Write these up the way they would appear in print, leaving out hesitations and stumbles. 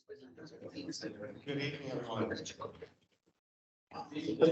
Good evening, everyone.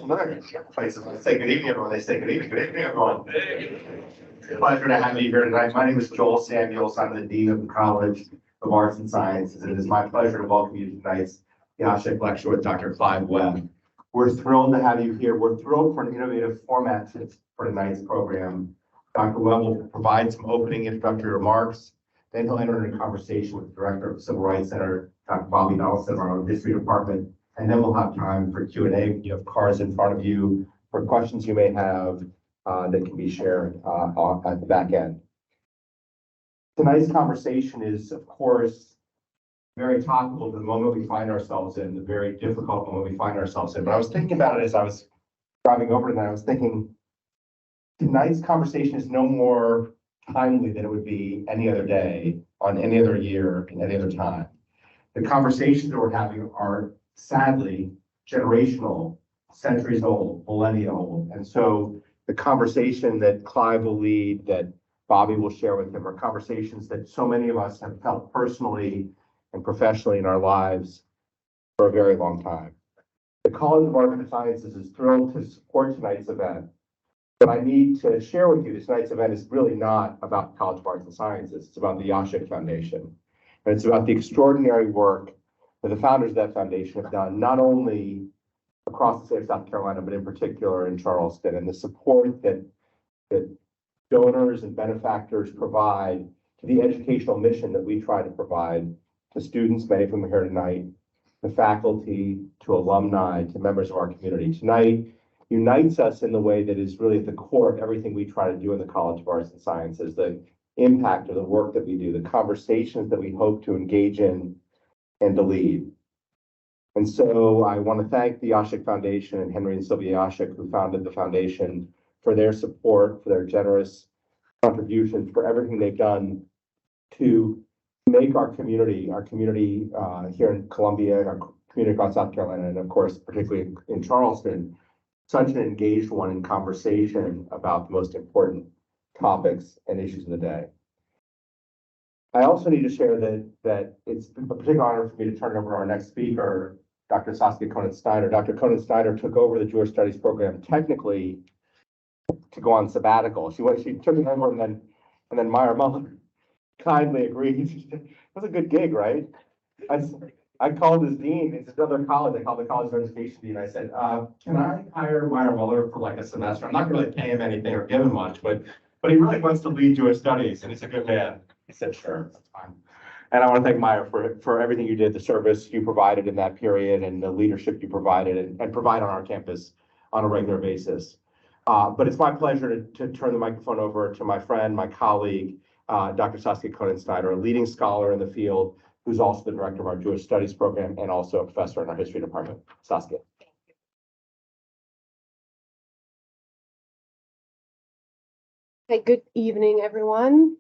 Another place when I say good evening, everyone, they say good evening. Good evening, everyone. It's a pleasure to have you here tonight. My name is Joel Samuels. I'm the Dean of the College of Arts and Sciences, and it is my pleasure to welcome you to tonight's Yashik lecture with Dr. Clive Webb. We're thrilled to have you here. We're thrilled for an innovative format for tonight's program. Dr. Webb will provide some opening introductory remarks. Then he'll enter into conversation with the Director of the Civil Rights Center, Dr. Bobby Donaldson, of our own History Department. And then we'll have time for Q&A. You have cards in front of you for questions you may have that can be shared at the back end. Tonight's conversation is, of course, very topical to the moment we find ourselves in, the very difficult moment we find ourselves in. But I was thinking about it as I was driving over tonight. I was thinking, tonight's conversation is no more timely than it would be any other day, on any other year, in any other time. The conversations that we're having are sadly generational, centuries old, millennia old. And so the conversation that Clive will lead, that Bobby will share with him, are conversations that so many of us have felt personally and professionally in our lives for a very long time. The College of Arts and Sciences is thrilled to support tonight's event. But I need to share with you, tonight's event is really not about the College of Arts and Sciences. It's about the Yashik Foundation. And it's about the extraordinary work that the founders of that foundation have done, not only across the state of South Carolina, but in particular in Charleston, and the support that donors and benefactors provide to the educational mission that we try to provide to students, many of whom are here tonight, to faculty, to alumni, to members of our community. Tonight unites us in the way that is really at the core of everything we try to do in the College of Arts and Sciences, the impact of the work that we do, the conversations that we hope to engage in and to lead. And so I want to thank the Yashik Foundation and Henry and Sylvia Yashik, who founded the foundation, for their support, for their generous contributions, for everything they've done to make our community here in Columbia, our community across South Carolina, and of course, particularly in Charleston, such an engaged one in conversation about the most important topics and issues of the day. I also need to share that it's a particular honor for me to turn it over to our next speaker, Dr. Saskia Conan-Snyder. Dr. Conan-Snyder took over the Jewish Studies program technically to go on sabbatical. She took it over, and then Meyer Muller kindly agreed. It was a good gig, right? I called his dean. It's another college. I called the College of Education dean. I said, can I hire Meyer Muller for like a semester? I'm not going to really pay him anything or give him much, but he really wants to lead Jewish Studies, and he's a good man. He said, sure, that's fine. And I want to thank Meyer for everything you did, the service you provided in that period, and the leadership you provided and provide on our campus on a regular basis. But it's my pleasure to turn the microphone over to my friend, my colleague, Dr. Saskia Conan-Snyder, a leading scholar in the field, who's also the director of our Jewish Studies program and also a professor in our history department. Saskia. Hey, good evening, everyone.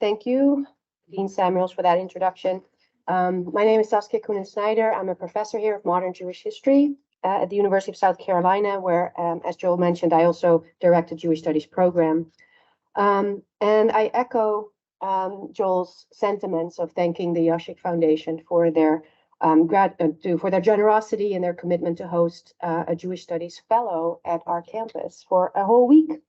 Thank you, Dean Samuels, for that introduction. My name is Saskia Conan-Snyder. I'm a professor here of modern Jewish history at the University of South Carolina, where, as Joel mentioned, I also direct the Jewish Studies program. And I echo Joel's sentiments of thanking the Yashik Foundation for their generosity and their commitment to host a Jewish Studies fellow at our campus for a whole week.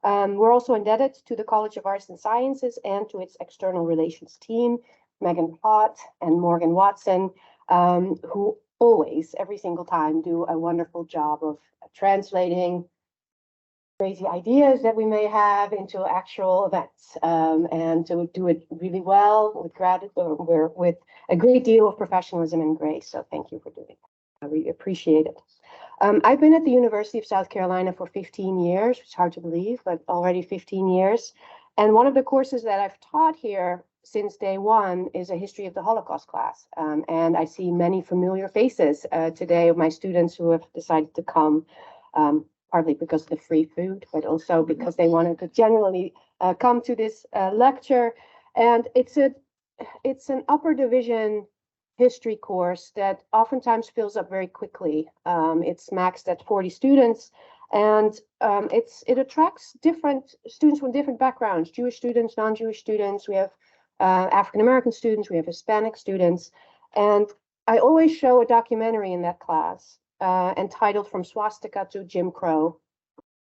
We're also indebted to the College of Arts and Sciences and to its external relations team, Megan Plott and Morgan Watson, who always, every single time, do a wonderful job of translating crazy ideas that we may have into actual events, and to do it really well with a great deal of professionalism and grace. So thank you for doing that. I really appreciate it. I've been at the University of South Carolina for 15 years. It's hard to believe, but already 15 years. And one of the courses that I've taught here since day one is a history of the Holocaust class. And I see many familiar faces today of my students who have decided to come, partly because of the free food, but also because they wanted to generally come to this lecture. And it's an upper division history course that oftentimes fills up very quickly. It's maxed at 40 students, and it attracts different students from different backgrounds: Jewish students, non-Jewish students. We have African-American students, we have Hispanic students, and I always show a documentary in that class entitled From Swastika to Jim Crow,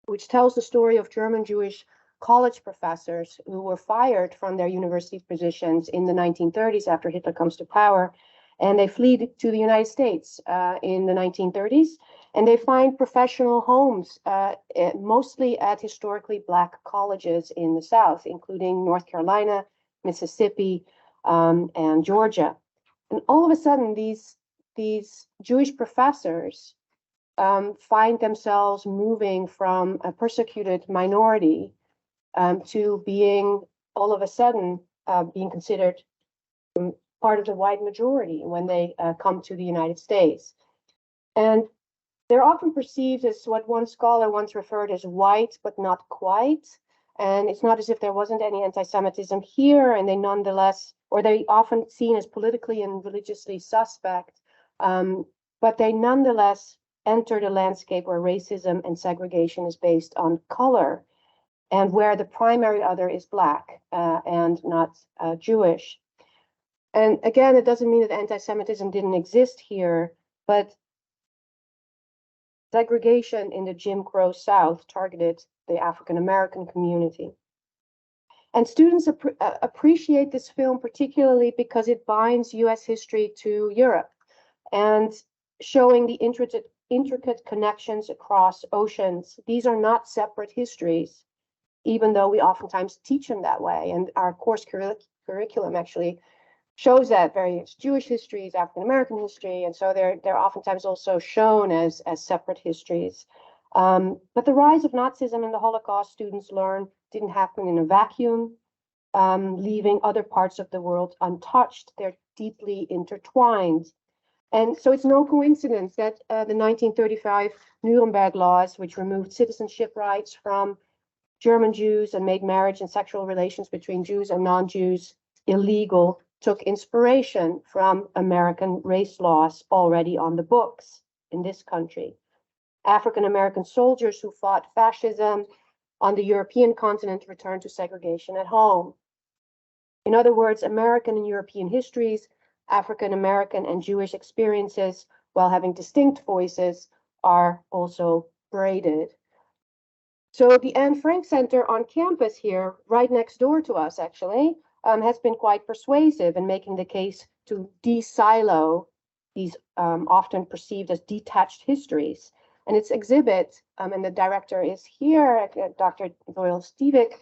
which tells the story of German Jewish college professors who were fired from their university positions in the 1930s after Hitler comes to power. And they flee to the United States in the 1930s. And they find professional homes, mostly at historically Black colleges in the South, including North Carolina, Mississippi, and Georgia. And all of a sudden, these Jewish professors find themselves moving from a persecuted minority to being all of a sudden being considered part of the white majority when they come to the United States. And they're often perceived as what one scholar once referred as white, but not quite. And it's not as if there wasn't any anti-Semitism here, and they nonetheless, or they often seen as politically and religiously suspect, but they nonetheless entered a landscape where racism and segregation is based on color, and where the primary other is Black and not Jewish. And again, it doesn't mean that anti-Semitism didn't exist here, but segregation in the Jim Crow South targeted the African American community. And students appreciate this film particularly because it binds US history to Europe and showing the intricate connections across oceans. These are not separate histories, even though we oftentimes teach them that way. And our course curriculum actually shows that various Jewish histories, African American history, and so they're oftentimes also shown as separate histories. But the rise of Nazism and the Holocaust, students learn, didn't happen in a vacuum, leaving other parts of the world untouched. They're deeply intertwined. And so it's no coincidence that the 1935 Nuremberg laws, which removed citizenship rights from German Jews and made marriage and sexual relations between Jews and non-Jews illegal, took inspiration from American race laws already on the books in this country. African American soldiers who fought fascism on the European continent returned to segregation at home. In other words, American and European histories, African American and Jewish experiences, while having distinct voices, are also braided. So the Anne Frank Center on campus here, right next door to us actually, has been quite persuasive in making the case to de-silo these often perceived as detached histories. And its exhibit, and the director is here, Dr. Doyle Stevick,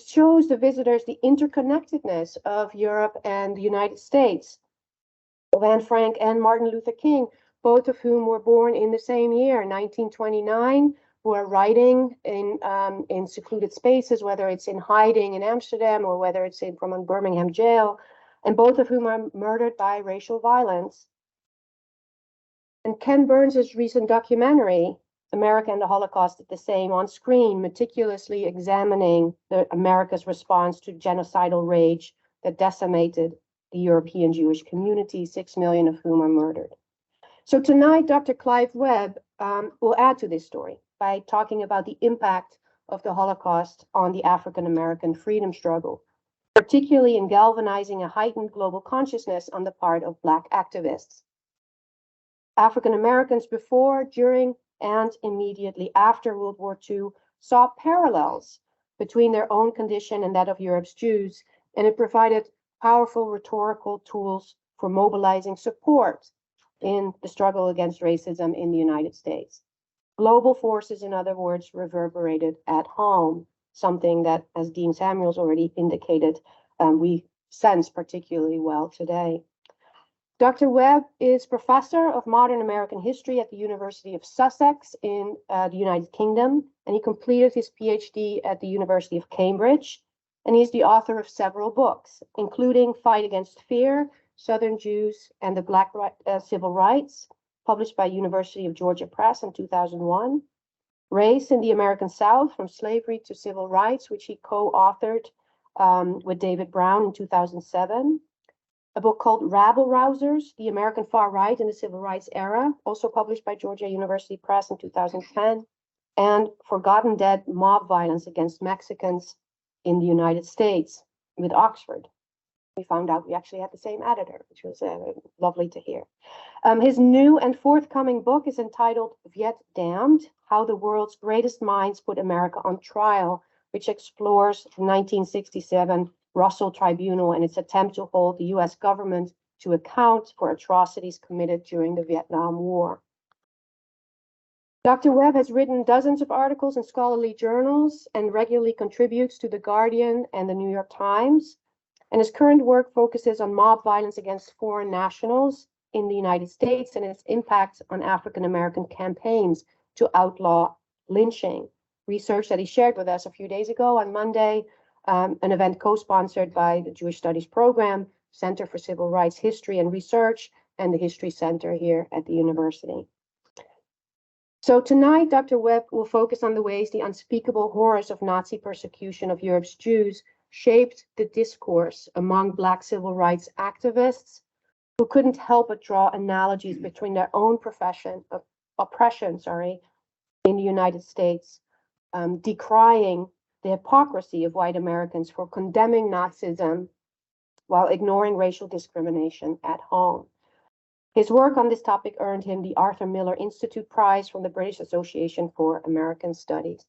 shows the visitors the interconnectedness of Europe and the United States. Anne Frank and Martin Luther King, both of whom were born in the same year, 1929, who are writing in secluded spaces, whether it's in hiding in Amsterdam or whether it's from a Birmingham jail, and both of whom are murdered by racial violence. And Ken Burns's recent documentary, America and the Holocaust, did the same on screen, meticulously examining America's response to genocidal rage that decimated the European Jewish community, 6 million of whom are murdered. So tonight, Dr. Clive Webb will add to this story by talking about the impact of the Holocaust on the African American freedom struggle, particularly in galvanizing a heightened global consciousness on the part of Black activists. African Americans before, during, and immediately after World War II saw parallels between their own condition and that of Europe's Jews, and it provided powerful rhetorical tools for mobilizing support in the struggle against racism in the United States. Global forces, in other words, reverberated at home, something that, as Dean Samuels already indicated, we sense particularly well today. Dr. Webb is professor of modern American history at the University of Sussex in the United Kingdom, and he completed his PhD at the University of Cambridge, and he's the author of several books, including Fight Against Fear, Southern Jews and the Black Civil Rights, published by University of Georgia Press in 2001, Race in the American South, From Slavery to Civil Rights, which he co-authored with David Brown in 2007, a book called Rabble Rousers, The American Far Right in the Civil Rights Era, also published by Georgia University Press in 2010, and Forgotten Dead, Mob Violence Against Mexicans in the United States with Oxford we found out we actually had the same editor, which was lovely to hear. His new and forthcoming book is entitled Viet Damned, How the World's Greatest Minds Put America on Trial, which explores the 1967 Russell Tribunal and its attempt to hold the US government to account for atrocities committed during the Vietnam War. Dr. Webb has written dozens of articles in scholarly journals and regularly contributes to The Guardian and the New York Times. And his current work focuses on mob violence against foreign nationals in the United States and its impact on African American campaigns to outlaw lynching. Research that he shared with us a few days ago on Monday, an event co-sponsored by the Jewish Studies Program, Center for Civil Rights History and Research, and the History Center here at the university. So tonight, Dr. Webb will focus on the ways the unspeakable horrors of Nazi persecution of Europe's Jews shaped the discourse among Black civil rights activists who couldn't help but draw analogies between their own oppression, in the United States, decrying the hypocrisy of white Americans for condemning Nazism while ignoring racial discrimination at home. His work on this topic earned him the Arthur Miller Institute Prize from the British Association for American Studies.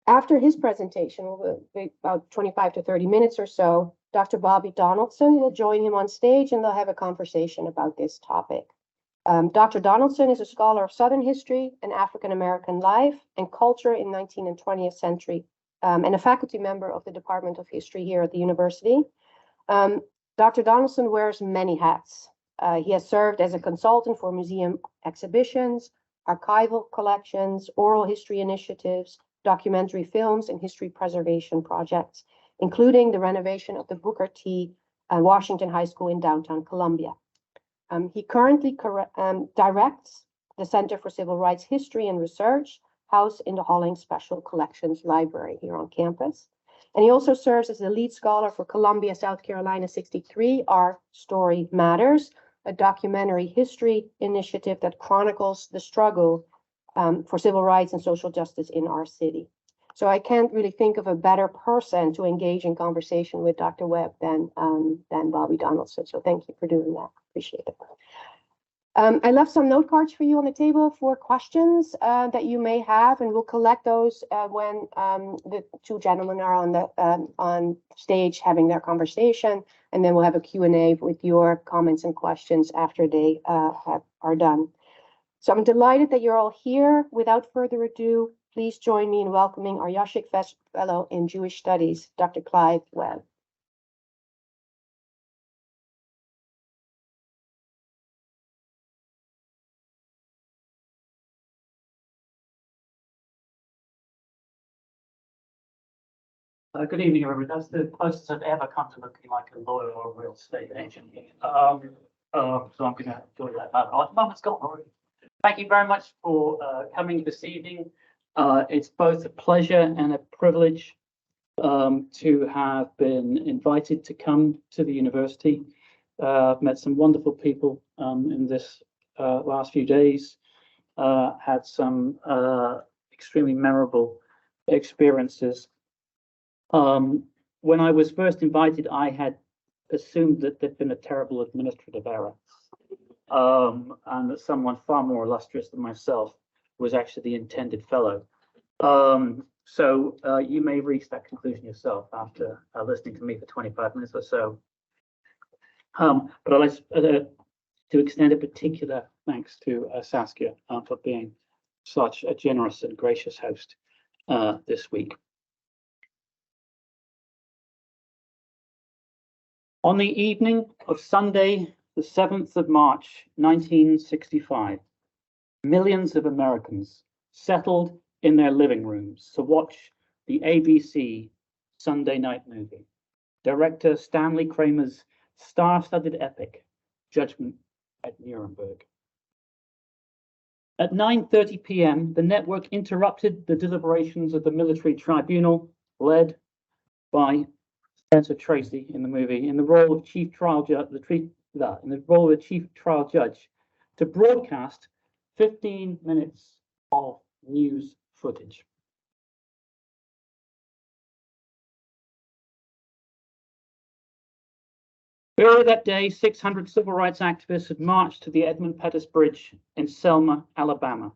After his presentation, will be about 25 to 30 minutes or so, Dr. Bobby Donaldson will join him on stage and they'll have a conversation about this topic. Dr. Donaldson is a scholar of Southern history and African American life and culture in 19th and 20th century, and a faculty member of the Department of History here at the university. Dr. Donaldson wears many hats. He has served as a consultant for museum exhibitions, archival collections, oral history initiatives, documentary films, and history preservation projects, including the renovation of the Booker T. Washington High School in downtown Columbia. He currently directs the Center for Civil Rights History and Research, housed in the Hollings Special Collections Library here on campus. And he also serves as the lead scholar for Columbia, South Carolina 63, Our Story Matters, a documentary history initiative that chronicles the struggle for civil rights and social justice in our city. So I can't really think of a better person to engage in conversation with Dr. Webb than Bobby Donaldson. So thank you for doing that. Appreciate it. I left some note cards for you on the table for questions that you may have, and we'll collect those when the two gentlemen are on stage having their conversation, and then we'll have a Q&A with your comments and questions after they are done. So I'm delighted that you're all here. Without further ado, please join me in welcoming our Yashik Fellow in Jewish Studies, Dr. Clive Webb. Good evening, everybody. That's the closest I've ever come to looking like a lawyer or a real estate agent. So I'm going to enjoy that. The moment's gone already. Thank you very much for coming this evening. It's both a pleasure and a privilege to have been invited to come to the university. I've met some wonderful people in this last few days, had some extremely memorable experiences. When I was first invited, I had assumed that there'd been a terrible administrative error, and that someone far more illustrious than myself was actually the intended fellow. So you may reach that conclusion yourself after listening to me for 25 minutes or so. But I'd like to extend a particular thanks to Saskia for being such a generous and gracious host this week. On the evening of Sunday, the 7th of March, 1965, millions of Americans settled in their living rooms to watch the ABC Sunday night movie, director Stanley Kramer's star-studded epic, Judgment at Nuremberg. At 9:30 p.m., the network interrupted the deliberations of the military tribunal led by Spencer Tracy in the movie, in the role of chief trial judge, to broadcast 15 minutes of news footage. Earlier that day, 600 civil rights activists had marched to the Edmund Pettus Bridge in Selma, Alabama.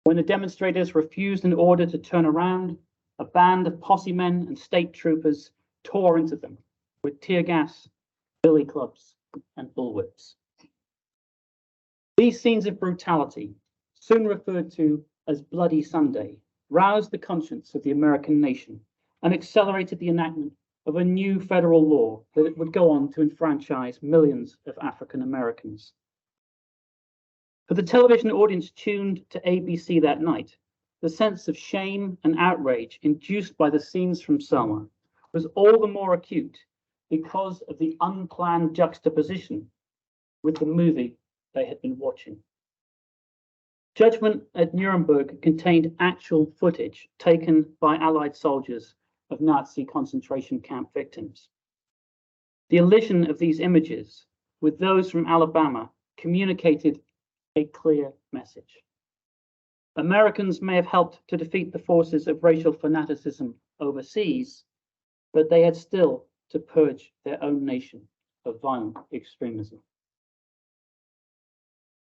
When the demonstrators refused an order to turn around, a band of posse men and state troopers tore into them with tear gas, billy clubs, and bullwhips. These scenes of brutality, soon referred to as Bloody Sunday, roused the conscience of the American nation and accelerated the enactment of a new federal law that would go on to enfranchise millions of African Americans. For the television audience tuned to ABC that night, the sense of shame and outrage induced by the scenes from Selma was all the more acute because of the unplanned juxtaposition with the movie they had been watching. Judgment at Nuremberg contained actual footage taken by Allied soldiers of Nazi concentration camp victims. The elision of these images with those from Alabama communicated a clear message. Americans may have helped to defeat the forces of racial fanaticism overseas, but they had still to purge their own nation of violent extremism.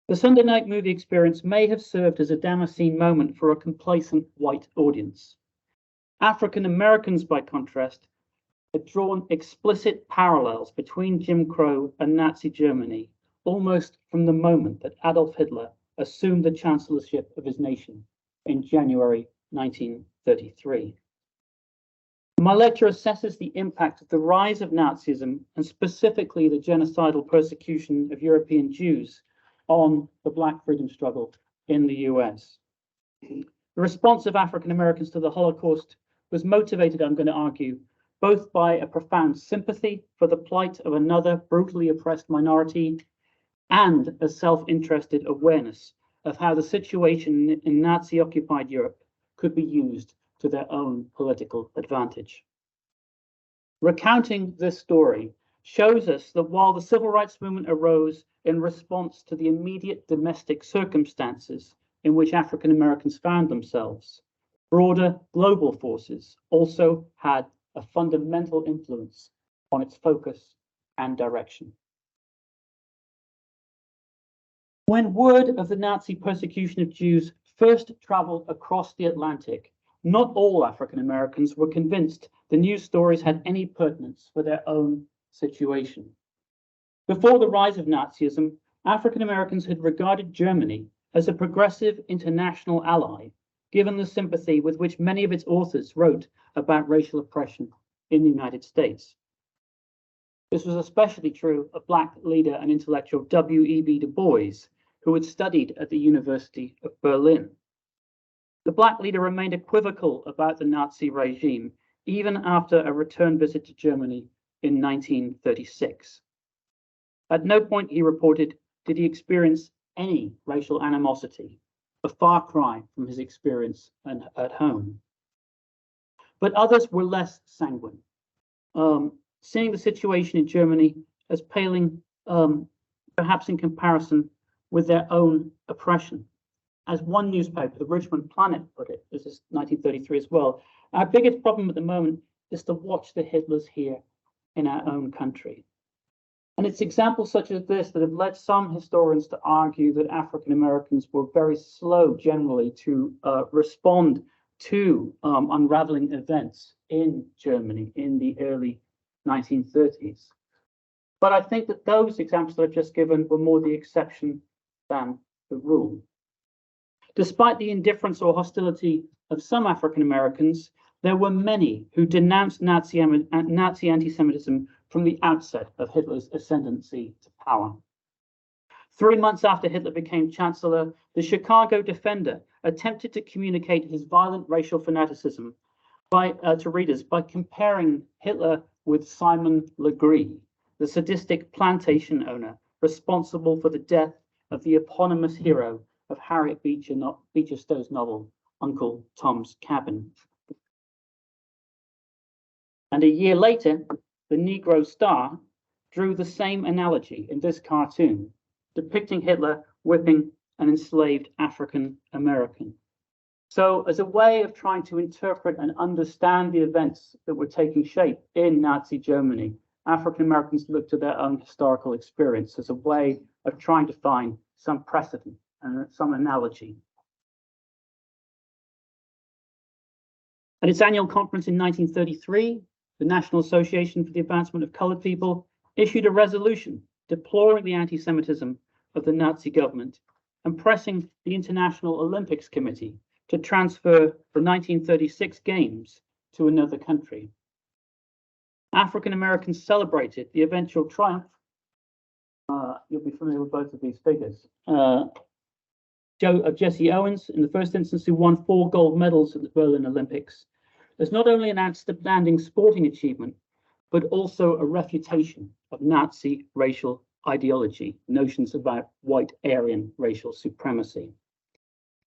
The Sunday night movie experience may have served as a Damascene moment for a complacent white audience. African Americans, by contrast, had drawn explicit parallels between Jim Crow and Nazi Germany almost from the moment that Adolf Hitler assumed the chancellorship of his nation in January 1933. My lecture assesses the impact of the rise of Nazism and specifically the genocidal persecution of European Jews on the Black freedom struggle in the US. The response of African Americans to the Holocaust was motivated, I'm going to argue, both by a profound sympathy for the plight of another brutally oppressed minority and a self-interested awareness of how the situation in Nazi-occupied Europe could be used to their own political advantage. Recounting this story shows us that while the civil rights movement arose in response to the immediate domestic circumstances in which African Americans found themselves, broader global forces also had a fundamental influence on its focus and direction. When word of the Nazi persecution of Jews first traveled across the Atlantic, not all African Americans were convinced the news stories had any pertinence for their own situation. Before the rise of Nazism, African Americans had regarded Germany as a progressive international ally, given the sympathy with which many of its authors wrote about racial oppression in the United States. This was especially true of Black leader and intellectual W.E.B. Du Bois, who had studied at the University of Berlin. The Black leader remained equivocal about the Nazi regime, even after a return visit to Germany in 1936. At no point, he reported, did he experience any racial animosity, a far cry from his experience at home. But others were less sanguine, seeing the situation in Germany as paling, perhaps in comparison with their own oppression. As one newspaper, the Richmond Planet, put it, this is 1933 as well, our biggest problem at the moment is to watch the Hitlers here in our own country. And it's examples such as this that have led some historians to argue that African Americans were very slow generally to respond to unraveling events in Germany in the early 1930s. But I think that those examples that I've just given were more the exception than the rule. Despite the indifference or hostility of some African Americans, there were many who denounced Nazi anti-Semitism from the outset of Hitler's ascendancy to power. 3 months after Hitler became chancellor, the Chicago Defender attempted to communicate his violent racial fanaticism to readers by comparing Hitler with Simon Legree, the sadistic plantation owner responsible for the death of the eponymous hero of Harriet Beecher Stowe's novel, Uncle Tom's Cabin. And a year later, the Negro Star drew the same analogy in this cartoon, depicting Hitler whipping an enslaved African American. So as a way of trying to interpret and understand the events that were taking shape in Nazi Germany, African Americans looked to their own historical experience as a way of trying to find some precedent and some analogy. At its annual conference in 1933, the National Association for the Advancement of Colored People issued a resolution deploring the anti-Semitism of the Nazi government and pressing the International Olympics Committee to transfer the 1936 Games to another country. African Americans celebrated the eventual triumph. You'll be familiar with both of these figures. Jesse Owens, in the first instance, who won 4 gold medals at the Berlin Olympics, as not only an outstanding sporting achievement, but also a refutation of Nazi racial ideology, notions about white Aryan racial supremacy.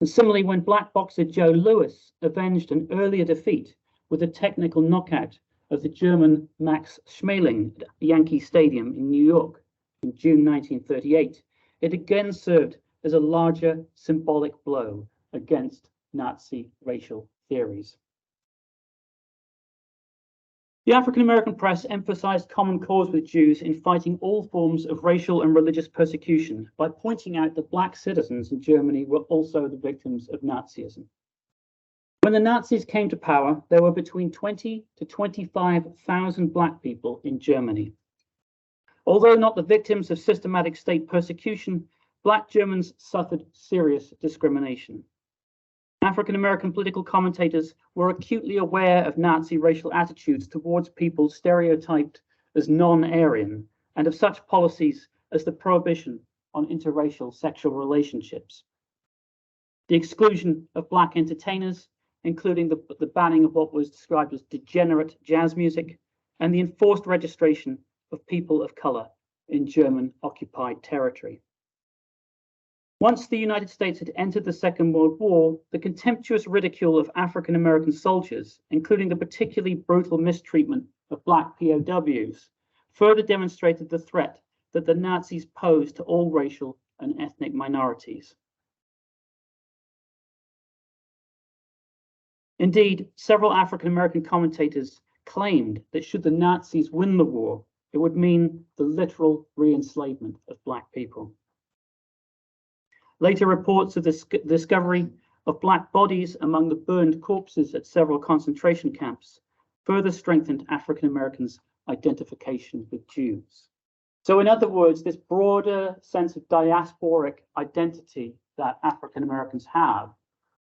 And similarly, when black boxer Joe Louis avenged an earlier defeat with a technical knockout of the German Max Schmeling at Yankee Stadium in New York in June 1938, it again served as a larger symbolic blow against Nazi racial theories. The African American press emphasized common cause with Jews in fighting all forms of racial and religious persecution by pointing out that black citizens in Germany were also the victims of Nazism. When the Nazis came to power, there were between 20 to 25,000 black people in Germany. Although not the victims of systematic state persecution, black Germans suffered serious discrimination. African American political commentators were acutely aware of Nazi racial attitudes towards people stereotyped as non-Aryan and of such policies as the prohibition on interracial sexual relationships, the exclusion of black entertainers, including the banning of what was described as degenerate jazz music, and the enforced registration of people of color in German-occupied territory. Once the United States had entered the Second World War, the contemptuous ridicule of African American soldiers, including the particularly brutal mistreatment of black POWs, further demonstrated the threat that the Nazis posed to all racial and ethnic minorities. Indeed, several African American commentators claimed that should the Nazis win the war, it would mean the literal re-enslavement of black people. Later reports of the discovery of black bodies among the burned corpses at several concentration camps further strengthened African Americans' identification with Jews. So in other words, this broader sense of diasporic identity that African Americans have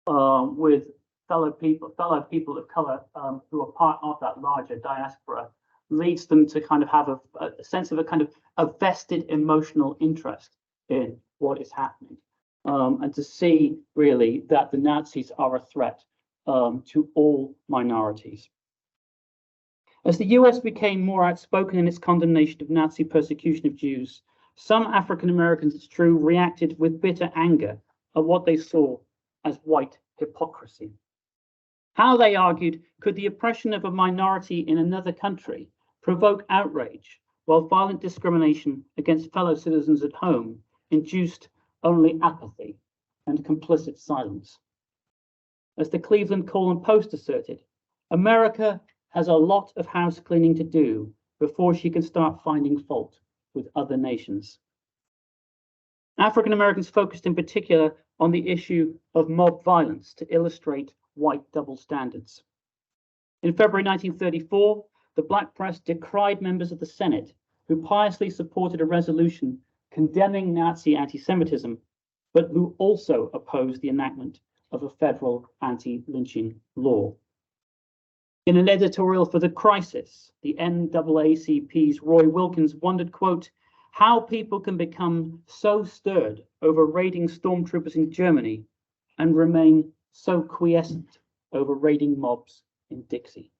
with fellow people of color who are part of that larger diaspora leads them to kind of have a sense of a kind of a vested emotional interest in what is happening. And to see really that the Nazis are a threat to all minorities. As the US became more outspoken in its condemnation of Nazi persecution of Jews, some African Americans, it's true, reacted with bitter anger at what they saw as white hypocrisy. How, they argued, could the oppression of a minority in another country provoke outrage, while violent discrimination against fellow citizens at home induced only apathy and complicit silence? As the Cleveland Call and Post asserted, America has a lot of house cleaning to do before she can start finding fault with other nations. African Americans focused in particular on the issue of mob violence to illustrate white double standards. In February 1934, the black press decried members of the Senate who piously supported a resolution condemning Nazi anti-Semitism, but who also opposed the enactment of a federal anti-lynching law. In an editorial for The Crisis, the NAACP's Roy Wilkins wondered, quote, how people can become so stirred over raiding stormtroopers in Germany and remain so quiescent over raiding mobs in Dixie.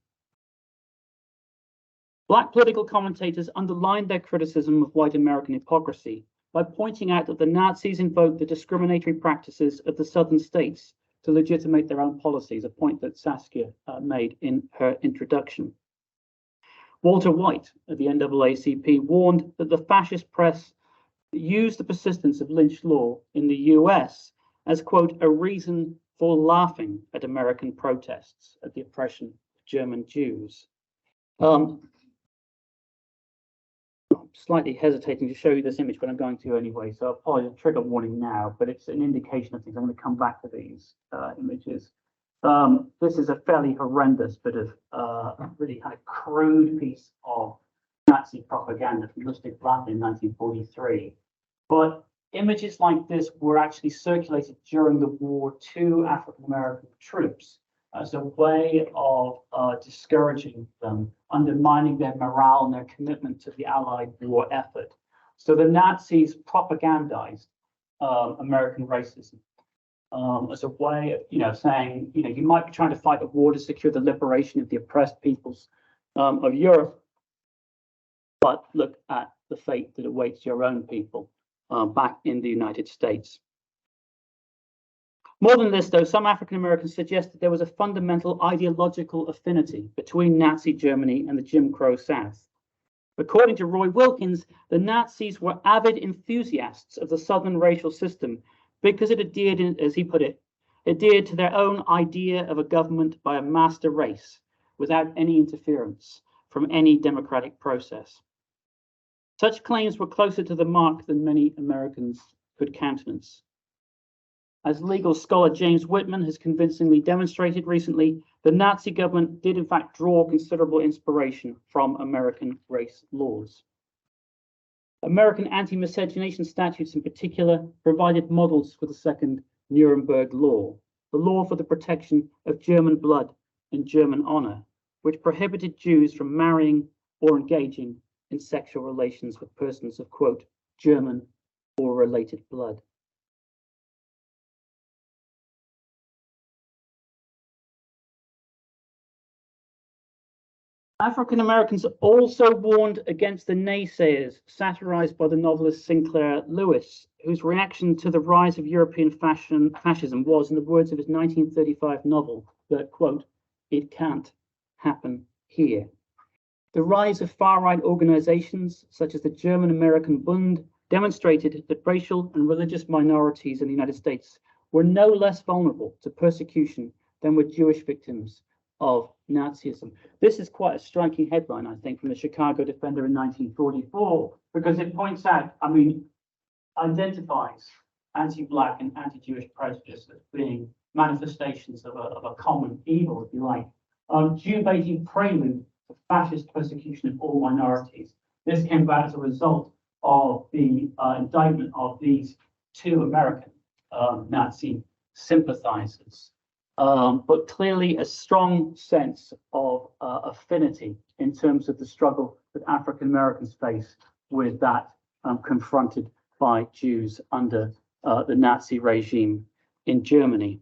Black political commentators underlined their criticism of white American hypocrisy by pointing out that the Nazis invoked the discriminatory practices of the southern states to legitimate their own policies, a point that Saskia made in her introduction. Walter White at the NAACP warned that the fascist press used the persistence of lynch law in the US as, quote, a reason for laughing at American protests at the oppression of German Jews. slightly hesitating to show you this image, but I'm going to anyway. So apologize, trigger warning now, but it's an indication of things. I'm going to come back to these images. This is a fairly horrendous bit of really kind of crude piece of Nazi propaganda from Lustig Blatt in 1943. But images like this were actually circulated during the war to African American troops as a way of discouraging them, undermining their morale and their commitment to the Allied war effort. So the Nazis propagandized American racism as a way of, saying, you might be trying to fight a war to secure the liberation of the oppressed peoples of Europe, but look at the fate that awaits your own people back in the United States. More than this, though, some African Americans suggest that there was a fundamental ideological affinity between Nazi Germany and the Jim Crow South. According to Roy Wilkins, the Nazis were avid enthusiasts of the Southern racial system because it adhered, as he put it, adhered to their own idea of a government by a master race without any interference from any democratic process. Such claims were closer to the mark than many Americans could countenance. As legal scholar James Whitman has convincingly demonstrated recently, the Nazi government did in fact draw considerable inspiration from American race laws. American anti-miscegenation statutes in particular provided models for the Second Nuremberg Law, the law for the protection of German blood and German honor, which prohibited Jews from marrying or engaging in sexual relations with persons of, quote, German or related blood. African Americans also warned against the naysayers satirized by the novelist Sinclair Lewis, whose reaction to the rise of European fascism was, in the words of his 1935 novel, that, quote, it can't happen here. The rise of far-right organizations, such as the German-American Bund, demonstrated that racial and religious minorities in the United States were no less vulnerable to persecution than were Jewish victims of Nazism. This is quite a striking headline, I think, from the Chicago Defender in 1944, because it points out, identifies anti-Black and anti-Jewish prejudice as being manifestations of a common evil, if you like. Jew-baiting prelude to fascist persecution of all minorities. This came about as a result of the indictment of these two American Nazi sympathizers. But clearly a strong sense of affinity in terms of the struggle that African Americans face with that confronted by Jews under the Nazi regime in Germany.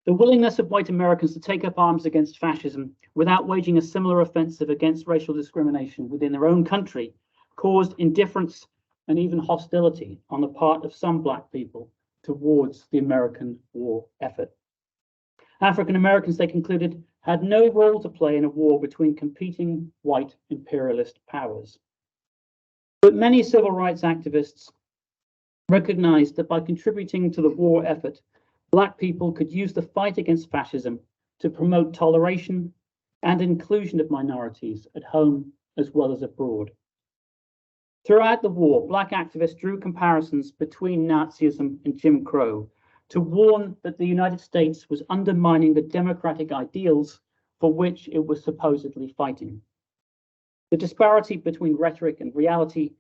The willingness of white Americans to take up arms against fascism without waging a similar offensive against racial discrimination within their own country caused indifference and even hostility on the part of some Black people towards the American war effort. African Americans, they concluded, had no role to play in a war between competing white imperialist powers. But many civil rights activists recognized that by contributing to the war effort, Black people could use the fight against fascism to promote toleration and inclusion of minorities at home as well as abroad. Throughout the war, Black activists drew comparisons between Nazism and Jim Crow to warn that the United States was undermining the democratic ideals for which it was supposedly fighting. The disparity between rhetoric and reality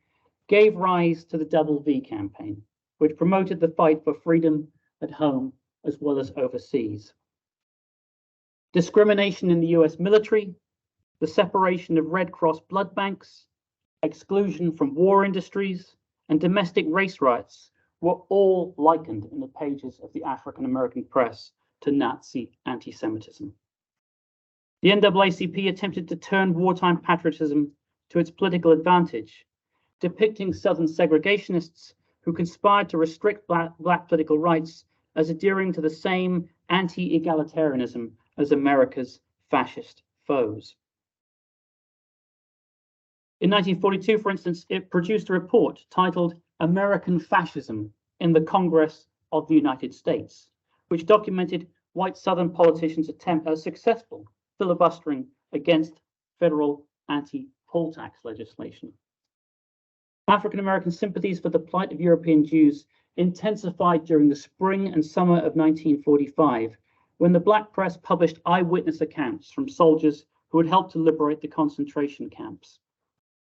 gave rise to the Double V campaign, which promoted the fight for freedom at home as well as overseas. Discrimination in the US military, the separation of Red Cross blood banks, exclusion from war industries, and domestic race riots were all likened in the pages of the African American press to Nazi anti-Semitism. The NAACP attempted to turn wartime patriotism to its political advantage, depicting Southern segregationists who conspired to restrict Black political rights as adhering to the same anti-egalitarianism as America's fascist foes. In 1942, for instance, it produced a report titled American Fascism in the Congress of the United States, which documented white Southern politicians' successful filibustering against federal anti-poll tax legislation. African American sympathies for the plight of European Jews intensified during the spring and summer of 1945, when the black press published eyewitness accounts from soldiers who had helped to liberate the concentration camps.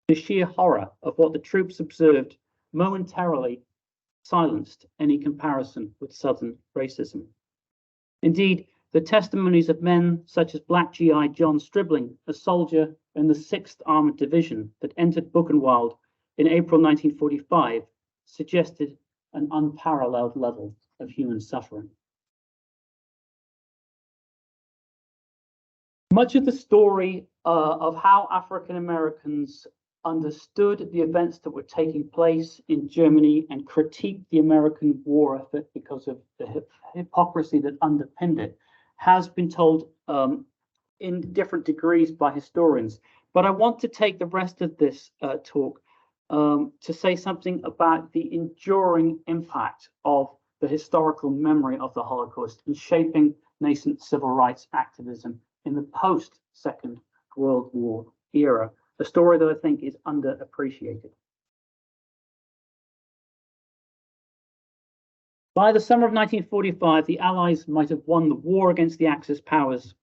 The sheer horror of what the troops observed momentarily silenced any comparison with Southern racism. Indeed, the testimonies of men such as Black GI John Stribling, a soldier in the 6th Armored Division that entered Buchenwald in April 1945, suggested an unparalleled level of human suffering. Much of the story of how African Americans understood the events that were taking place in Germany and critiqued the American war effort because of the hypocrisy that underpinned it has been told in different degrees by historians. But I want to take the rest of this talk to say something about the enduring impact of the historical memory of the Holocaust in shaping nascent civil rights activism in the post-Second World War era, a story that I think is underappreciated. By the summer of 1945, the Allies might have won the war against the Axis powers,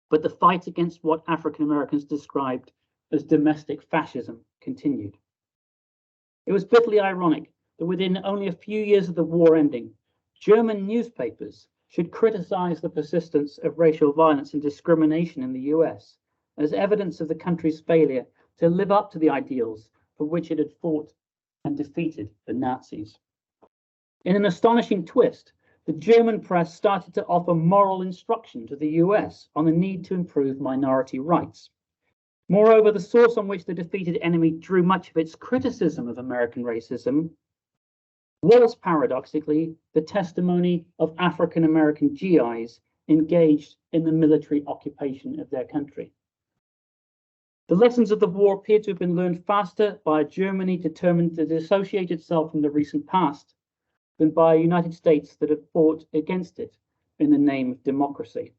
but the fight against what African Americans described as domestic fascism continued. It was bitterly ironic that within only a few years of the war ending, German newspapers should criticize the persistence of racial violence and discrimination in the US as evidence of the country's failure to live up to the ideals for which it had fought and defeated the Nazis. In an astonishing twist, the German press started to offer moral instruction to the US on the need to improve minority rights. Moreover, the source on which the defeated enemy drew much of its criticism of American racism was, paradoxically, the testimony of African American GIs engaged in the military occupation of their country. The lessons of the war appear to have been learned faster by a Germany determined to dissociate itself from the recent past than by a United States that have fought against it in the name of democracy.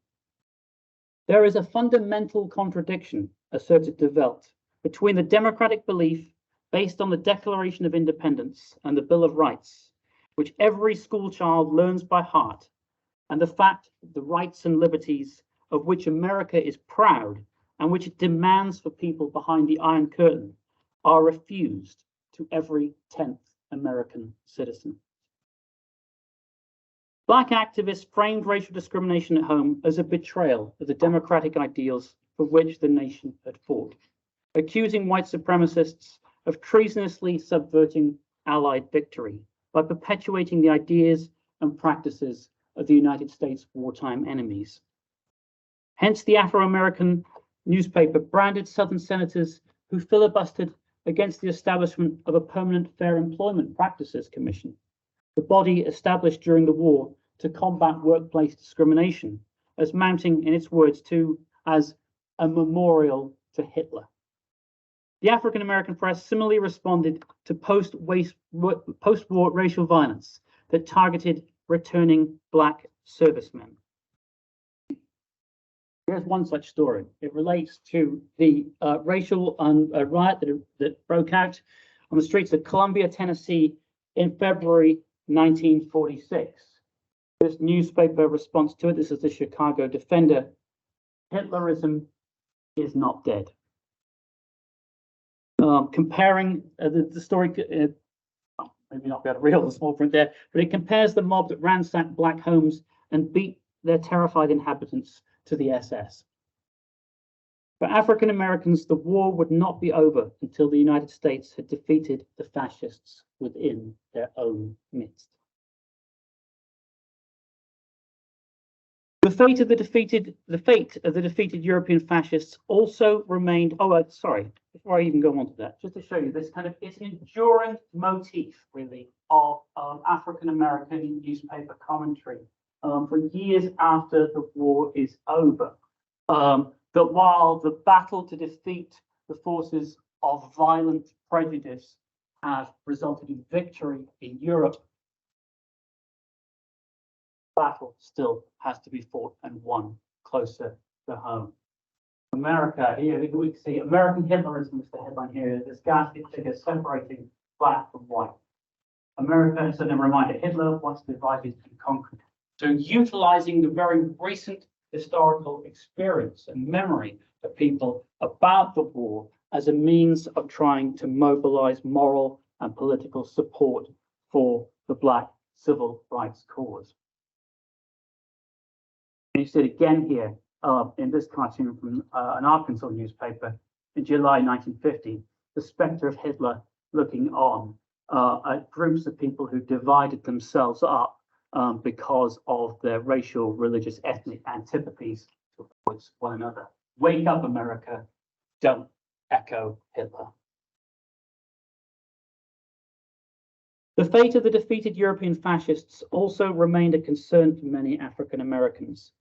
There is a fundamental contradiction, asserted de Welt, between the democratic belief based on the Declaration of Independence and the Bill of Rights, which every school child learns by heart, and the fact that the rights and liberties of which America is proud and which it demands for people behind the Iron Curtain are refused to every 10th American citizen. Black activists framed racial discrimination at home as a betrayal of the democratic ideals for which the nation had fought, accusing white supremacists of treasonously subverting Allied victory by perpetuating the ideas and practices of the United States' wartime enemies. Hence, the Afro-American newspaper branded Southern senators who filibustered against the establishment of a permanent Fair Employment Practices Commission, the body established during the war to combat workplace discrimination, as mounting, in its words, as a memorial to Hitler. The African American press similarly responded to post-war racial violence that targeted returning Black servicemen. Here's one such story. It relates to the racial riot that broke out on the streets of Columbia, Tennessee in February 1946. This newspaper response to it, this is the Chicago Defender: Hitlerism is not dead. Comparing the story, maybe not be able to read all the small print there, but it compares the mob that ransacked Black homes and beat their terrified inhabitants to the SS. For African Americans, the war would not be over until the United States had defeated the fascists within their own midst. The fate of the defeated European fascists also remained. Before I even go on to that, just to show you this kind of, it's an enduring motif, really, of African American newspaper commentary for years after the war is over. That while the battle to defeat the forces of violent prejudice have resulted in victory in Europe, battle still has to be fought and won closer to home. America, here we can see American Hitlerism is the headline here. This ghastly figure separating black from white. America, so a reminder, Hitler wants to divide and conquer. So utilizing the very recent historical experience and memory of people about the war as a means of trying to mobilize moral and political support for the black civil rights cause. And you see it again here in this cartoon from an Arkansas newspaper in July 1950, the specter of Hitler looking on at groups of people who divided themselves up because of their racial, religious, ethnic antipathies towards one another. Wake up, America. Don't echo Hitler. The fate of the defeated European fascists also remained a concern for many African Americans.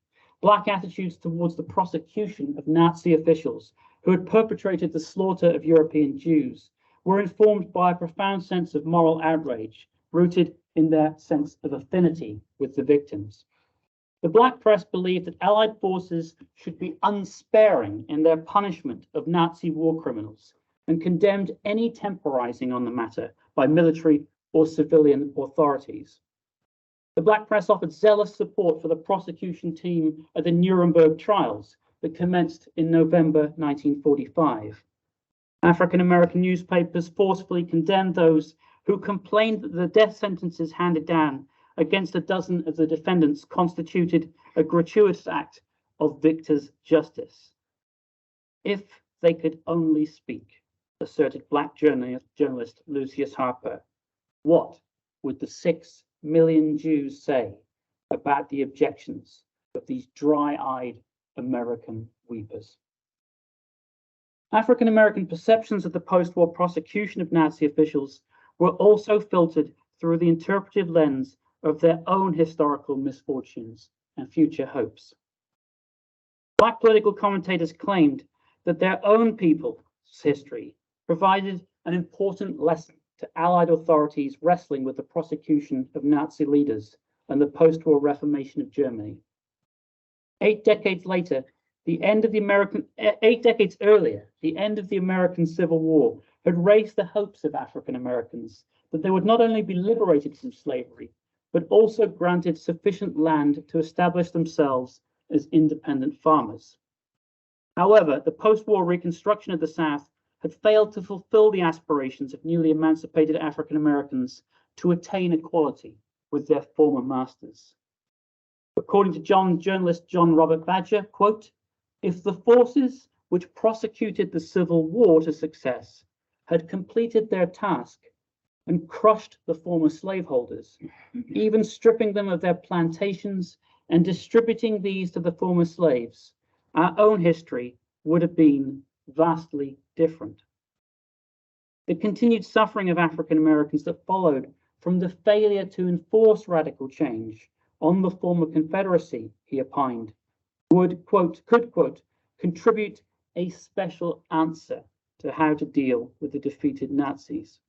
Black attitudes towards the prosecution of Nazi officials who had perpetrated the slaughter of European Jews were informed by a profound sense of moral outrage, rooted in their sense of affinity with the victims. The Black press believed that Allied forces should be unsparing in their punishment of Nazi war criminals and condemned any temporizing on the matter by military or civilian authorities. The Black press offered zealous support for the prosecution team at the Nuremberg trials that commenced in November 1945. African American newspapers forcefully condemned those who complained that the death sentences handed down against a dozen of the defendants constituted a gratuitous act of victor's justice. If they could only speak, asserted Black journalist Lucius Harper, what would the 6 million Jews say about the objections of these dry-eyed American weepers? African American perceptions of the post-war prosecution of Nazi officials were also filtered through the interpretive lens of their own historical misfortunes and future hopes. Black political commentators claimed that their own people's history provided an important lesson to Allied authorities wrestling with the prosecution of Nazi leaders and the post-war reformation of Germany. 8 decades earlier, the end of the American Civil War had raised the hopes of African Americans that they would not only be liberated from slavery, but also granted sufficient land to establish themselves as independent farmers. However, the post-war reconstruction of the South had failed to fulfill the aspirations of newly emancipated African Americans to attain equality with their former masters. According to journalist John Robert Badger, quote, if the forces which prosecuted the Civil War to success had completed their task and crushed the former slaveholders, even stripping them of their plantations and distributing these to the former slaves, our own history would have been vastly different. The continued suffering of African Americans that followed from the failure to enforce radical change on the former Confederacy, he opined, could, quote, contribute a special answer to how to deal with the defeated Nazis.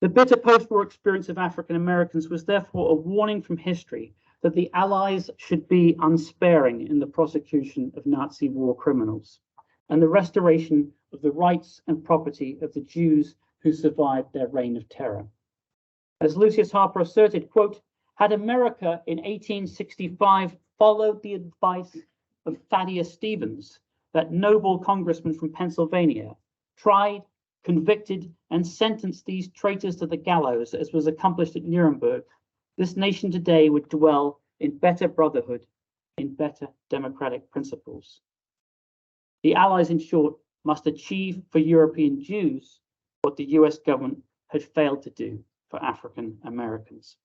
The bitter post-war experience of African Americans was therefore a warning from history that the Allies should be unsparing in the prosecution of Nazi war criminals and the restoration of the rights and property of the Jews who survived their reign of terror. As Lucius Harper asserted, quote, had America in 1865 followed the advice of Thaddeus Stevens, that noble congressman from Pennsylvania, tried, convicted, and sentenced these traitors to the gallows, as was accomplished at Nuremberg, this nation today would dwell in better brotherhood, in better democratic principles. The Allies, in short, must achieve for European Jews what the US government had failed to do for African Americans.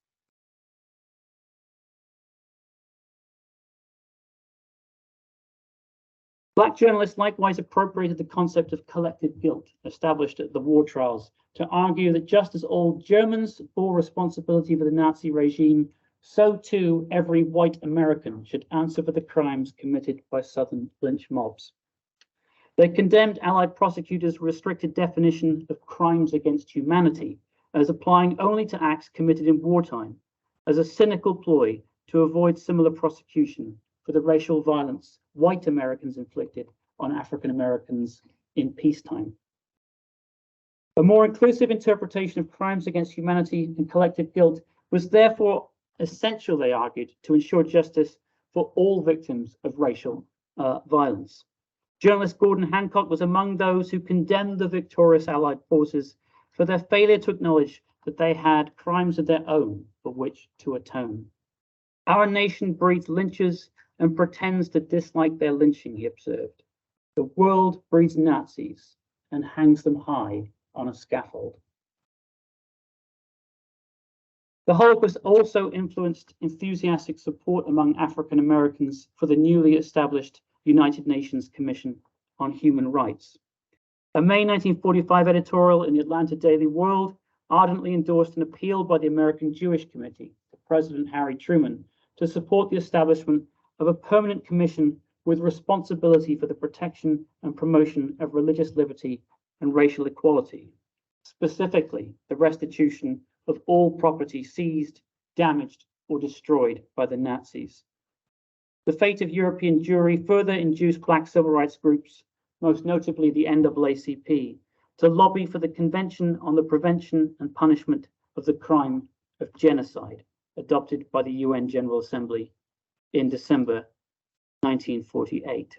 Black journalists likewise appropriated the concept of collective guilt established at the war trials to argue that just as all Germans bore responsibility for the Nazi regime, so too every white American should answer for the crimes committed by Southern lynch mobs. They condemned Allied prosecutors' restricted definition of crimes against humanity as applying only to acts committed in wartime, as a cynical ploy to avoid similar prosecution for the racial violence white Americans inflicted on African Americans in peacetime. A more inclusive interpretation of crimes against humanity and collective guilt was therefore essential, they argued, to ensure justice for all victims of racial violence. Journalist Gordon Hancock was among those who condemned the victorious Allied forces for their failure to acknowledge that they had crimes of their own for which to atone. Our nation breeds lynchers and pretends to dislike their lynching, he observed. The world breeds Nazis and hangs them high on a scaffold. The Holocaust also influenced enthusiastic support among African Americans for the newly established United Nations Commission on Human Rights. A May 1945 editorial in the Atlanta Daily World ardently endorsed an appeal by the American Jewish Committee to President Harry Truman to support the establishment of a permanent commission with responsibility for the protection and promotion of religious liberty and racial equality, specifically the restitution of all property seized, damaged, or destroyed by the Nazis. The fate of European Jewry further induced Black civil rights groups, most notably the NAACP, to lobby for the Convention on the Prevention and Punishment of the Crime of Genocide, adopted by the UN General Assembly in December 1948.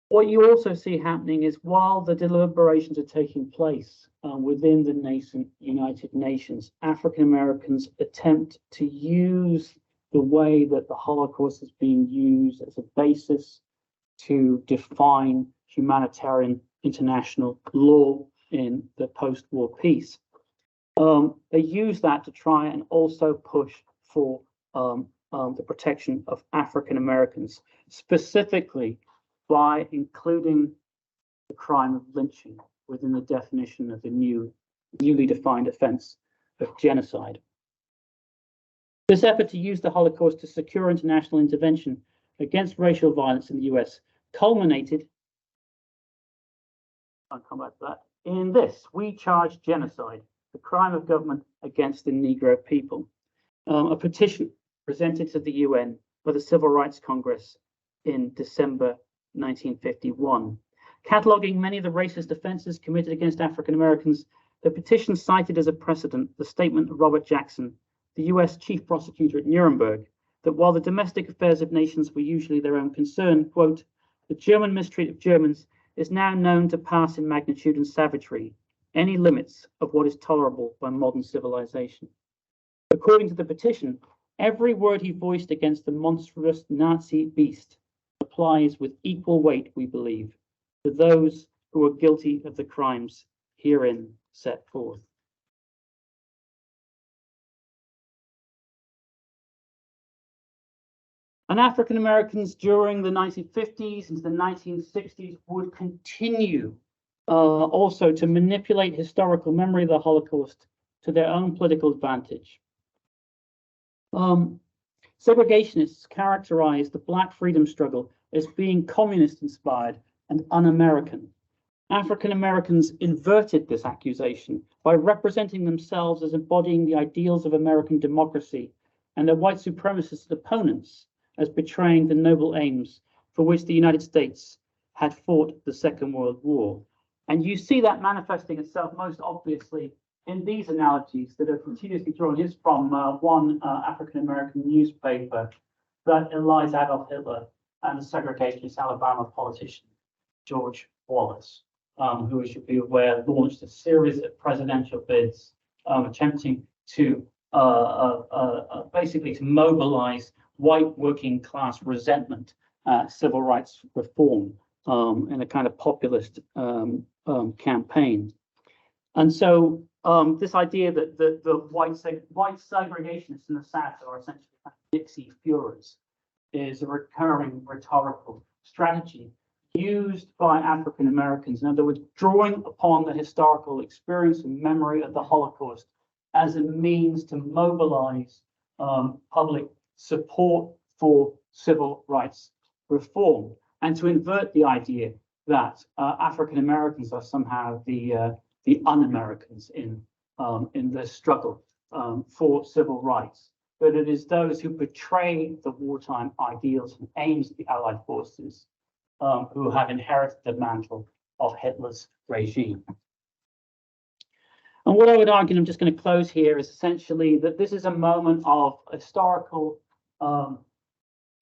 What you also see happening is while the deliberations are taking place within the nascent United Nations, African Americans attempt to use the way that the Holocaust is being used as a basis to define humanitarian international law in the post-war peace. They use that to try and also push for the protection of African Americans, specifically by including the crime of lynching within the definition of the newly defined offense of genocide. This effort to use the Holocaust to secure international intervention against racial violence in the US culminated, I'll come back to that, in this: we charge genocide, the crime of government against the Negro people, a petition presented to the UN by the Civil Rights Congress in December 1951. Cataloging many of the racist offenses committed against African Americans, the petition cited as a precedent the statement of Robert Jackson, the US chief prosecutor at Nuremberg, that while the domestic affairs of nations were usually their own concern, quote, the German mistreat of Germans is now known to pass in magnitude and savagery any limits of what is tolerable by modern civilization. According to the petition, every word he voiced against the monstrous Nazi beast applies with equal weight, we believe, to those who are guilty of the crimes herein set forth. And African Americans during the 1950s into the 1960s would continue also to manipulate historical memory of the Holocaust to their own political advantage. Segregationists characterized the Black freedom struggle as being communist-inspired and un-American. African Americans inverted this accusation by representing themselves as embodying the ideals of American democracy and their white supremacist opponents as betraying the noble aims for which the United States had fought the Second World War. And you see that manifesting itself most obviously in these analogies that are continuously drawn. Here's from one African-American newspaper that elides Adolf Hitler and the segregationist Alabama politician, George Wallace, who, as you'll be aware, launched a series of presidential bids attempting to basically to mobilize white working class resentment at civil rights reform in a kind of populist campaign. And so this idea that the white segregationists in the South are essentially Dixie Führers is a recurring rhetorical strategy used by African Americans. In other words, drawing upon the historical experience and memory of the Holocaust as a means to mobilize public support for civil rights reform and to invert the idea that African Americans are somehow the un-Americans in the struggle for civil rights, but it is those who portray the wartime ideals and aims of the Allied forces who have inherited the mantle of Hitler's regime. And what I would argue, and I'm just going to close here, is essentially that this is a moment of historical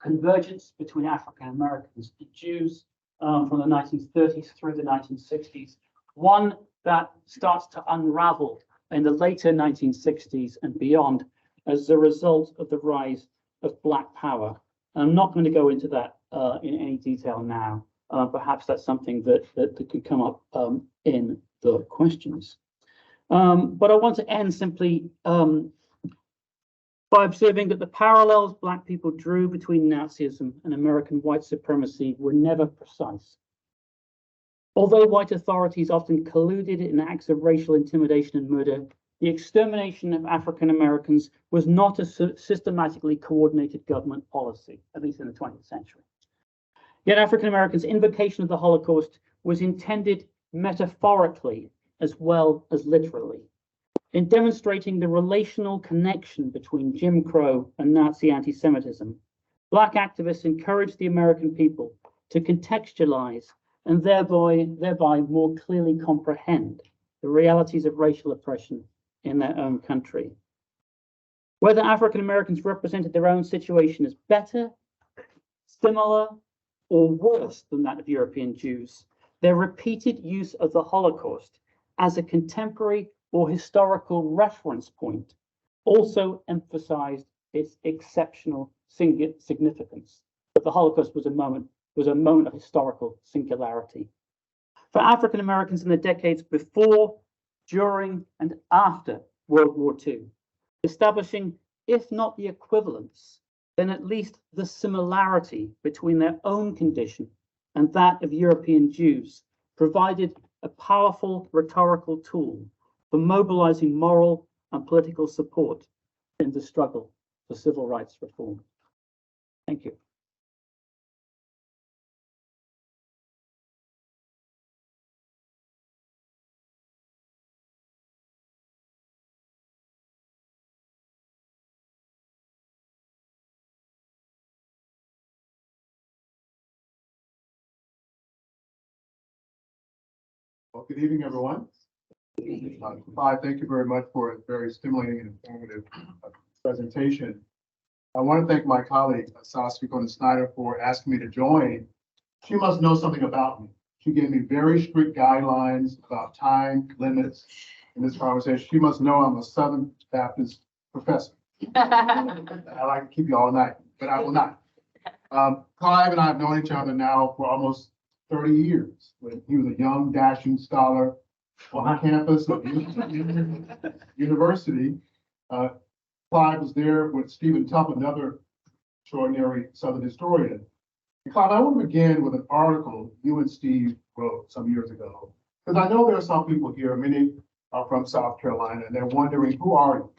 convergence between African Americans and Jews from the 1930s through the 1960s, one that starts to unravel in the later 1960s and beyond as a result of the rise of Black Power. And I'm not going to go into that in any detail now. Perhaps that's something that could come up in the questions. But I want to end simply by observing that the parallels Black people drew between Nazism and American white supremacy were never precise. Although white authorities often colluded in acts of racial intimidation and murder, the extermination of African Americans was not a systematically coordinated government policy, at least in the 20th century. Yet African Americans' invocation of the Holocaust was intended metaphorically as well as literally. In demonstrating the relational connection between Jim Crow and Nazi anti-Semitism, Black activists encouraged the American people to contextualize and thereby more clearly comprehend the realities of racial oppression in their own country. Whether African Americans represented their own situation as better, similar, or worse than that of European Jews, their repeated use of the Holocaust as a contemporary or historical reference point also emphasized its exceptional significance. But the Holocaust was a moment of historical singularity. For African Americans in the decades before, during, and after World War II, establishing, if not the equivalence, then at least the similarity between their own condition and that of European Jews provided a powerful rhetorical tool for mobilizing moral and political support in the struggle for civil rights reform. Thank you. Well, good evening, everyone. Clive, thank you very much for a very stimulating and informative presentation. I want to thank my colleague, Saskia Snyder, for asking me to join. She must know something about me. She gave me very strict guidelines about time limits in this conversation. She must know I'm a Southern Baptist professor. I like to keep you all night, but I will not. Clive and I have known each other now for almost 30 years. When he was a young, dashing scholar on the campus of university. Clive was there with Stephen Tuff, another extraordinary Southern historian. And Clive, I want to begin with an article you and Steve wrote some years ago, because I know there are some people here, many are from South Carolina, and they're wondering, who are you?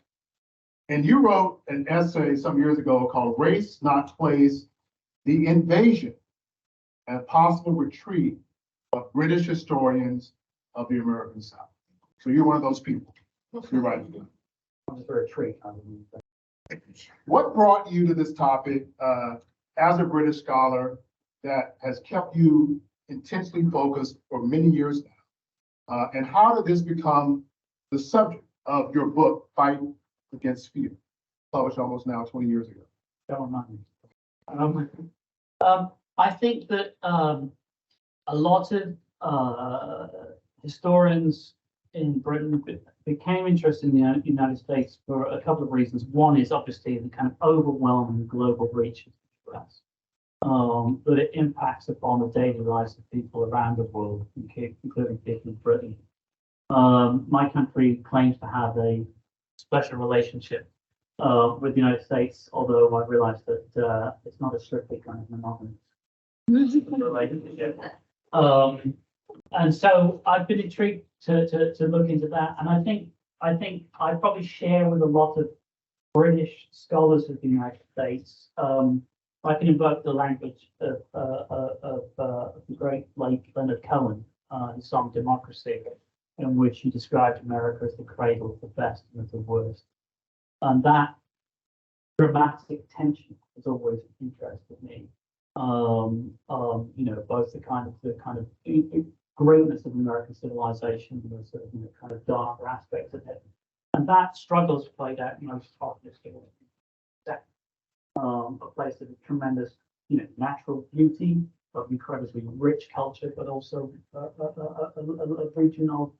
And you wrote an essay some years ago called Race Not Place, the Invasion and Possible Retreat of British Historians of the American South. So you're one of those people. You're right. For a treat. What brought you to this topic as a British scholar that has kept you intensely focused for many years now? And how did this become the subject of your book, Fight Against Fear, published almost now 20 years ago? Don't mind me. I think that a lot of historians in Britain became interested in the United States for a couple of reasons. One is obviously the kind of overwhelming global reach of the US, that it impacts upon the daily lives of people around the world, including people in Britain. My country claims to have a special relationship with the United States, although I realize that it's not a strictly kind of monogamous relationship. And so I've been intrigued to look into that, and I think I probably share with a lot of British scholars of the United States I can invoke the language of the great late Leonard Cohen in Song Democracy, in which he described America as the cradle of the best and of the worst. And that dramatic tension has always interested me. Both the kind of greatness of American civilization, and the sort of kind of darker aspects of it, and that struggles played out most obviously. A place of tremendous, natural beauty, of incredibly rich culture, but also a region of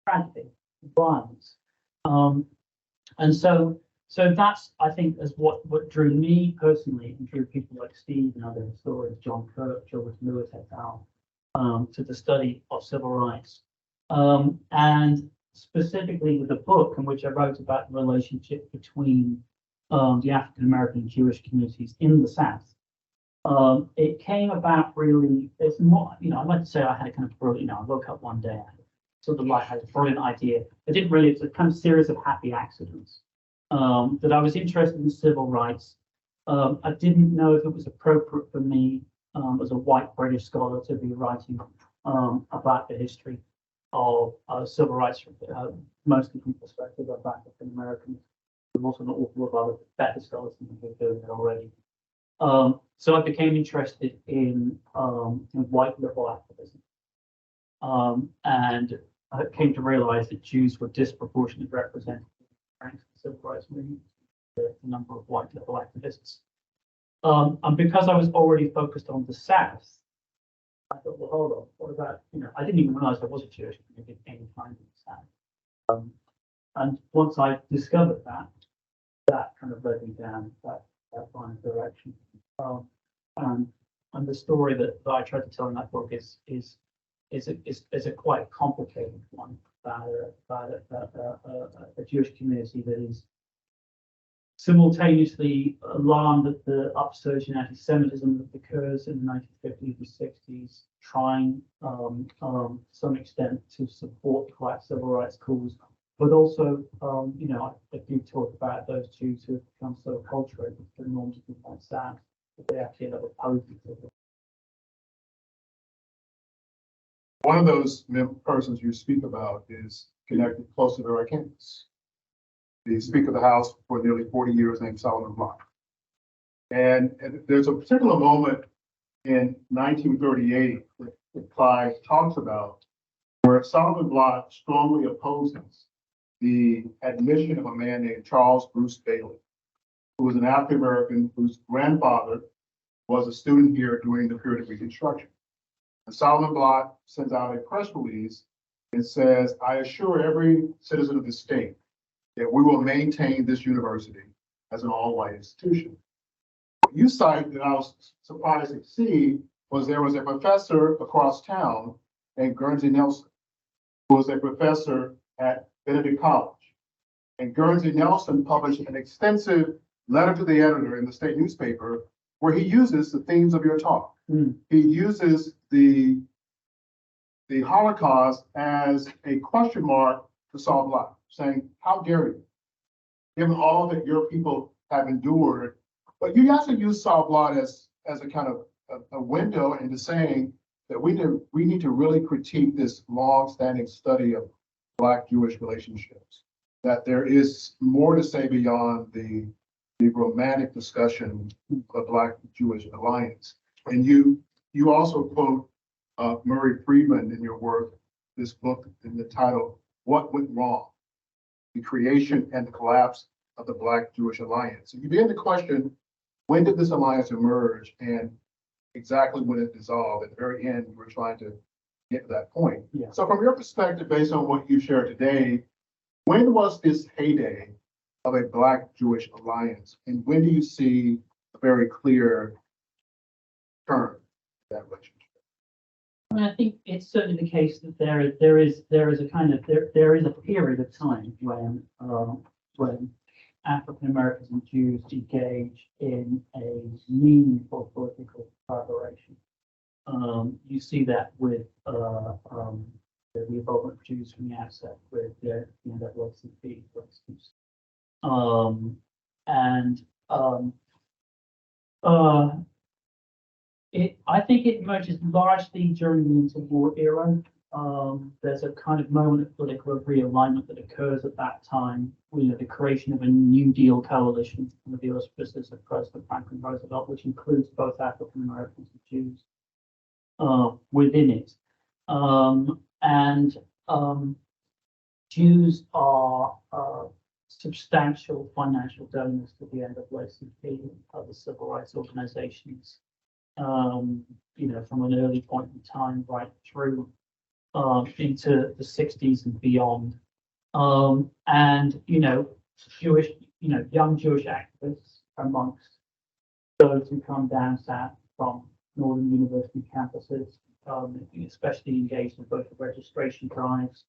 tragedy, violence, and so that's, I think, is what drew me personally, and drew people like Steve and other historians, John Kirk, George Lewis et al., to the study of civil rights, and specifically with the book in which I wrote about the relationship between the African American and Jewish communities in the South. It came about really, it's more, I'd like to say I had a kind of brilliant, I woke up one day, I sort of like had a brilliant idea. I didn't really, it's a kind of series of happy accidents, that I was interested in civil rights. I didn't know if it was appropriate for me as a white British scholar to be writing about the history of civil rights, mostly from the perspective of African Americans. There's also an awful lot of other better scholars than who are doing it already. So I became interested in white liberal activism, and I came to realize that Jews were disproportionately represented in the civil rights movement, the number of white liberal activists. And because I was already focused on the South, I thought, well, hold on, what about, I didn't even realize there was a Jewish community at any time in the South. And once I discovered that kind of led me down that line of direction. And the story that I tried to tell in that book is a quite complicated one about a Jewish community that is simultaneously alarmed at the upsurge in anti-Semitism that occurs in the 1950s and 60s, trying to some extent to support the black civil rights cause, but also, I do talk about those Jews who have become so acculturated with the norms of the white South that they actually end up opposing it. One of those persons you speak about is connected closely to our campus. The Speaker of the House for nearly 40 years, named Solomon Block. And there's a particular moment in 1938 that Clive talks about where Solomon Block strongly opposes the admission of a man named Charles Bruce Bailey, who was an African American whose grandfather was a student here during the period of Reconstruction. And Solomon Block sends out a press release and says, I assure every citizen of the state that we will maintain this university as an all-white institution. What you cite that I was surprised to see was there was a professor across town named Guernsey Nelson, who was a professor at Benedict College. And Guernsey Nelson published an extensive letter to the editor in the state newspaper where he uses the themes of your talk. He uses the Holocaust as a question mark to Saul Block, saying, how dare you, given all that your people have endured. But you also use Saul Block as a kind of a window into saying that we need to really critique this long-standing study of Black-Jewish relationships, that there is more to say beyond the romantic discussion of Black-Jewish alliance. And you also quote Murray Friedman in your work, this book in the title, What Went Wrong? The Creation and the Collapse of the Black-Jewish Alliance. And you begin to question, when did this alliance emerge and exactly when it dissolved? At the very end, we're trying to get to that point. Yeah. So from your perspective, based on what you shared today, when was this heyday of a Black-Jewish alliance? And when do you see a very clear turn in that relationship? I mean, I think it's certainly the case that there is a period of time when African Americans and Jews engage in a meaningful political collaboration. You see that with the involvement of Jews from the outset, with their LCP, for instance, I think it emerges largely during the interwar era. There's a kind of moment of political realignment that occurs at that time. The creation of a New Deal coalition under the auspices of President Franklin Roosevelt, which includes both African Americans and Jews within it. And Jews are substantial financial donors to the NAACP and other civil rights organizations. From an early point in time right through into the 60s and beyond. Jewish, young Jewish activists amongst those who come down south from Northern University campuses, especially engaged in both the registration drives.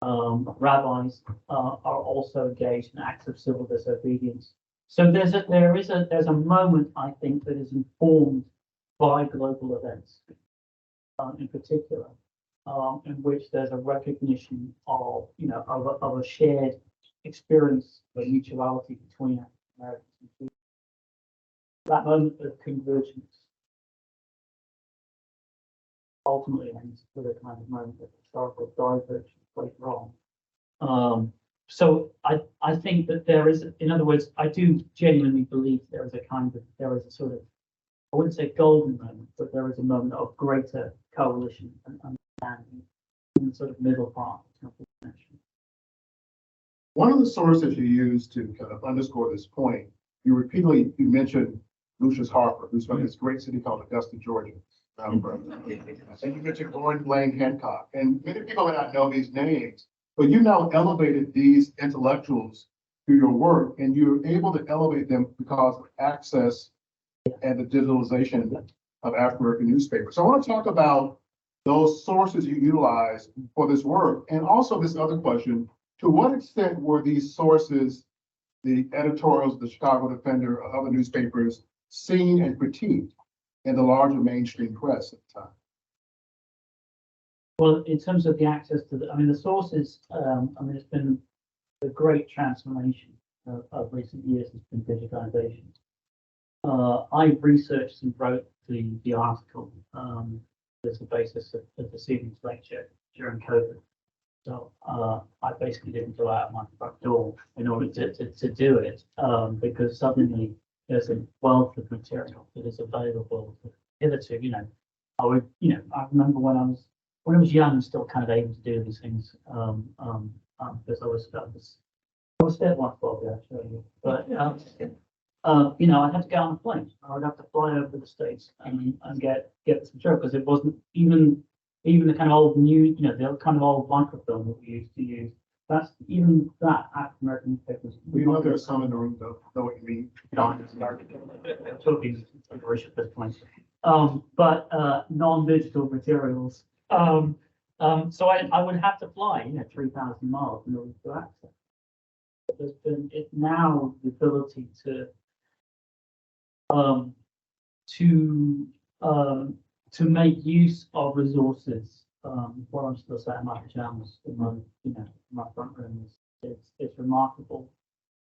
Rabbis are also engaged in acts of civil disobedience. So there's a moment, I think, that is informed by global events, in particular, in which there's a recognition of a shared experience of mutuality between Americans and Jews. That moment of convergence ultimately ends with a kind of moment of historical divergence later on. So I think that there is, in other words, I do genuinely believe there is a sort of, I wouldn't say golden moment, but there is a moment of greater coalition and understanding in the sort of middle part of the connection. One of the sources you use to kind of underscore this point, you mentioned Lucius Harper, who's from this great city called Augusta, Georgia. And you mentioned Gordon Blaine Hancock, and many people may not know these names, but you now elevated these intellectuals through your work, and you're able to elevate them because of access and the digitalization of African newspapers. So I want to talk about those sources you utilize for this work, and also this other question: to what extent were these sources, the editorials, the Chicago Defender, or other newspapers, seen and critiqued in the larger mainstream press at the time? Well, in terms of the access to the sources, it's been a great transformation of recent years. It's been digitization. I researched and wrote the article as the basis of this evening's lecture during COVID. So I basically didn't go out of my front door in order to do it because suddenly there's a wealth of material that is available. Hitherto, I remember when I was young, still kind of able to do these things because I was still one for I'll show you, but I'd have to get on a plane. I would have to fly over the States and get this material because it wasn't even the kind of old the kind of old microfilm that we used to use. That's even that African American newspapers. We know there are some in the room that know what you mean. Talking at this point. But non-digital materials. So I would have to fly 3,000 miles in order to access. There's been now the ability to make use of resources. While I'm still sat in my pajamas in my front room is remarkable.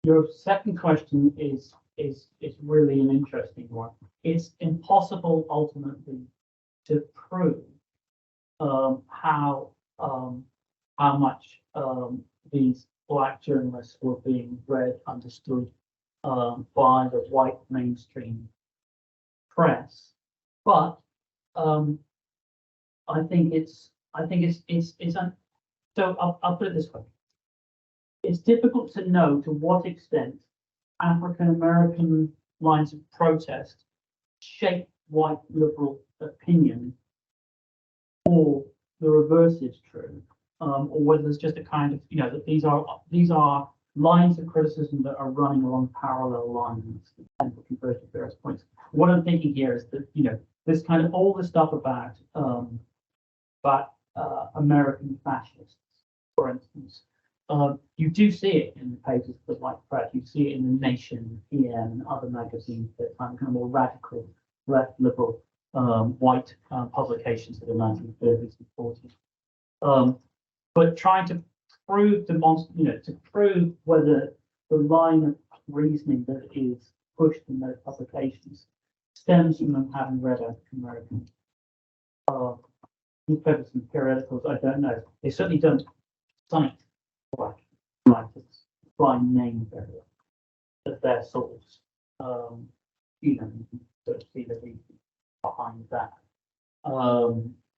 Your second question is really an interesting one. It's impossible ultimately to prove how much these Black journalists were being read, understood by the white mainstream press, but I think it's so I'll put it this way. It's difficult to know to what extent African American lines of protest shape white liberal opinion, or the reverse is true, or whether there's just a kind of that these are lines of criticism that are running along parallel lines and converge at various points. What I'm thinking here is that this kind of all the stuff about American fascists, for instance. You do see it in the pages of the white press. You see it in The Nation, PM, and other magazines that kind of more radical, left liberal, white publications of the 1930s and 40s. But trying to prove to prove whether the line of reasoning that is pushed in those publications stems from them having read African American newspapers and periodicals. I don't know. They certainly don't cite black writers by name very well as their source. You know, you can sort of see the reason behind that.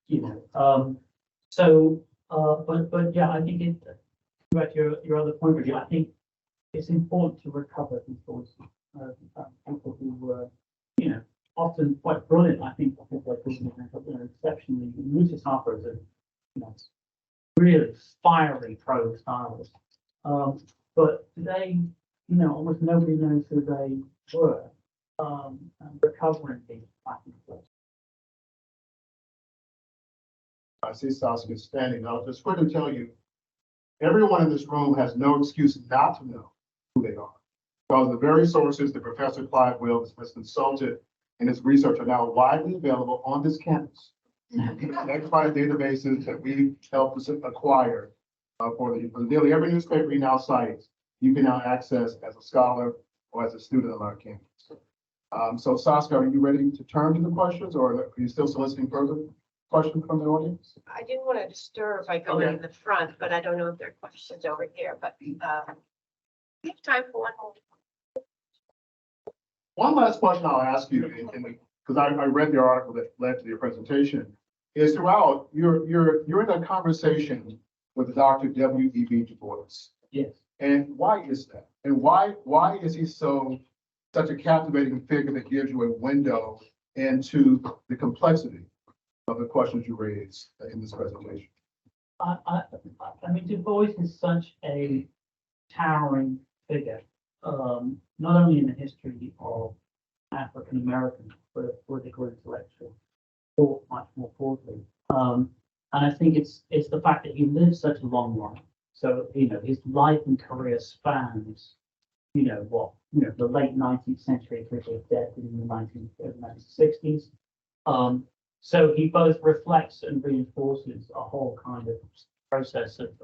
You know, but yeah, I think it, back to your other point, Richard, I think it's important to recover these voices. People who were, you know, often quite brilliant. I think people like Christian are exceptionally. Lucius Harper is a, you know, really fiery prose stylist. But today, you know, almost nobody knows who they were. And recovering these back in place. I see Saskia standing. I'll just quickly tell you, everyone in this room has no excuse not to know who they are. Because the very sources that Professor Clive Wills has consulted in his research are now widely available on this campus. Expired databases that we helped acquire for nearly every newspaper he now cites, you can now access as a scholar or as a student of our campus. So Saskia, are you ready to turn to the questions, or are you still soliciting further questions from the audience? I didn't want to disturb by going in the front, but I don't know if there are questions over here, but we have time for one more. One last question I'll ask you, because I read the article that led to your presentation, is throughout you're in a conversation with Dr. W.E.B. Du Bois. Yes. And why is that? And why is he such a captivating figure that gives you a window into the complexity of the questions you raised in this presentation? I mean, Du Bois is such a towering figure, not only in the history of African Americans, but political intellectual thought much more broadly. And I think it's the fact that he lived such a long life. So, you know, his life and career spans, you know, the late 19th century, because his death in the 1960s. So he both reflects and reinforces a whole kind of process of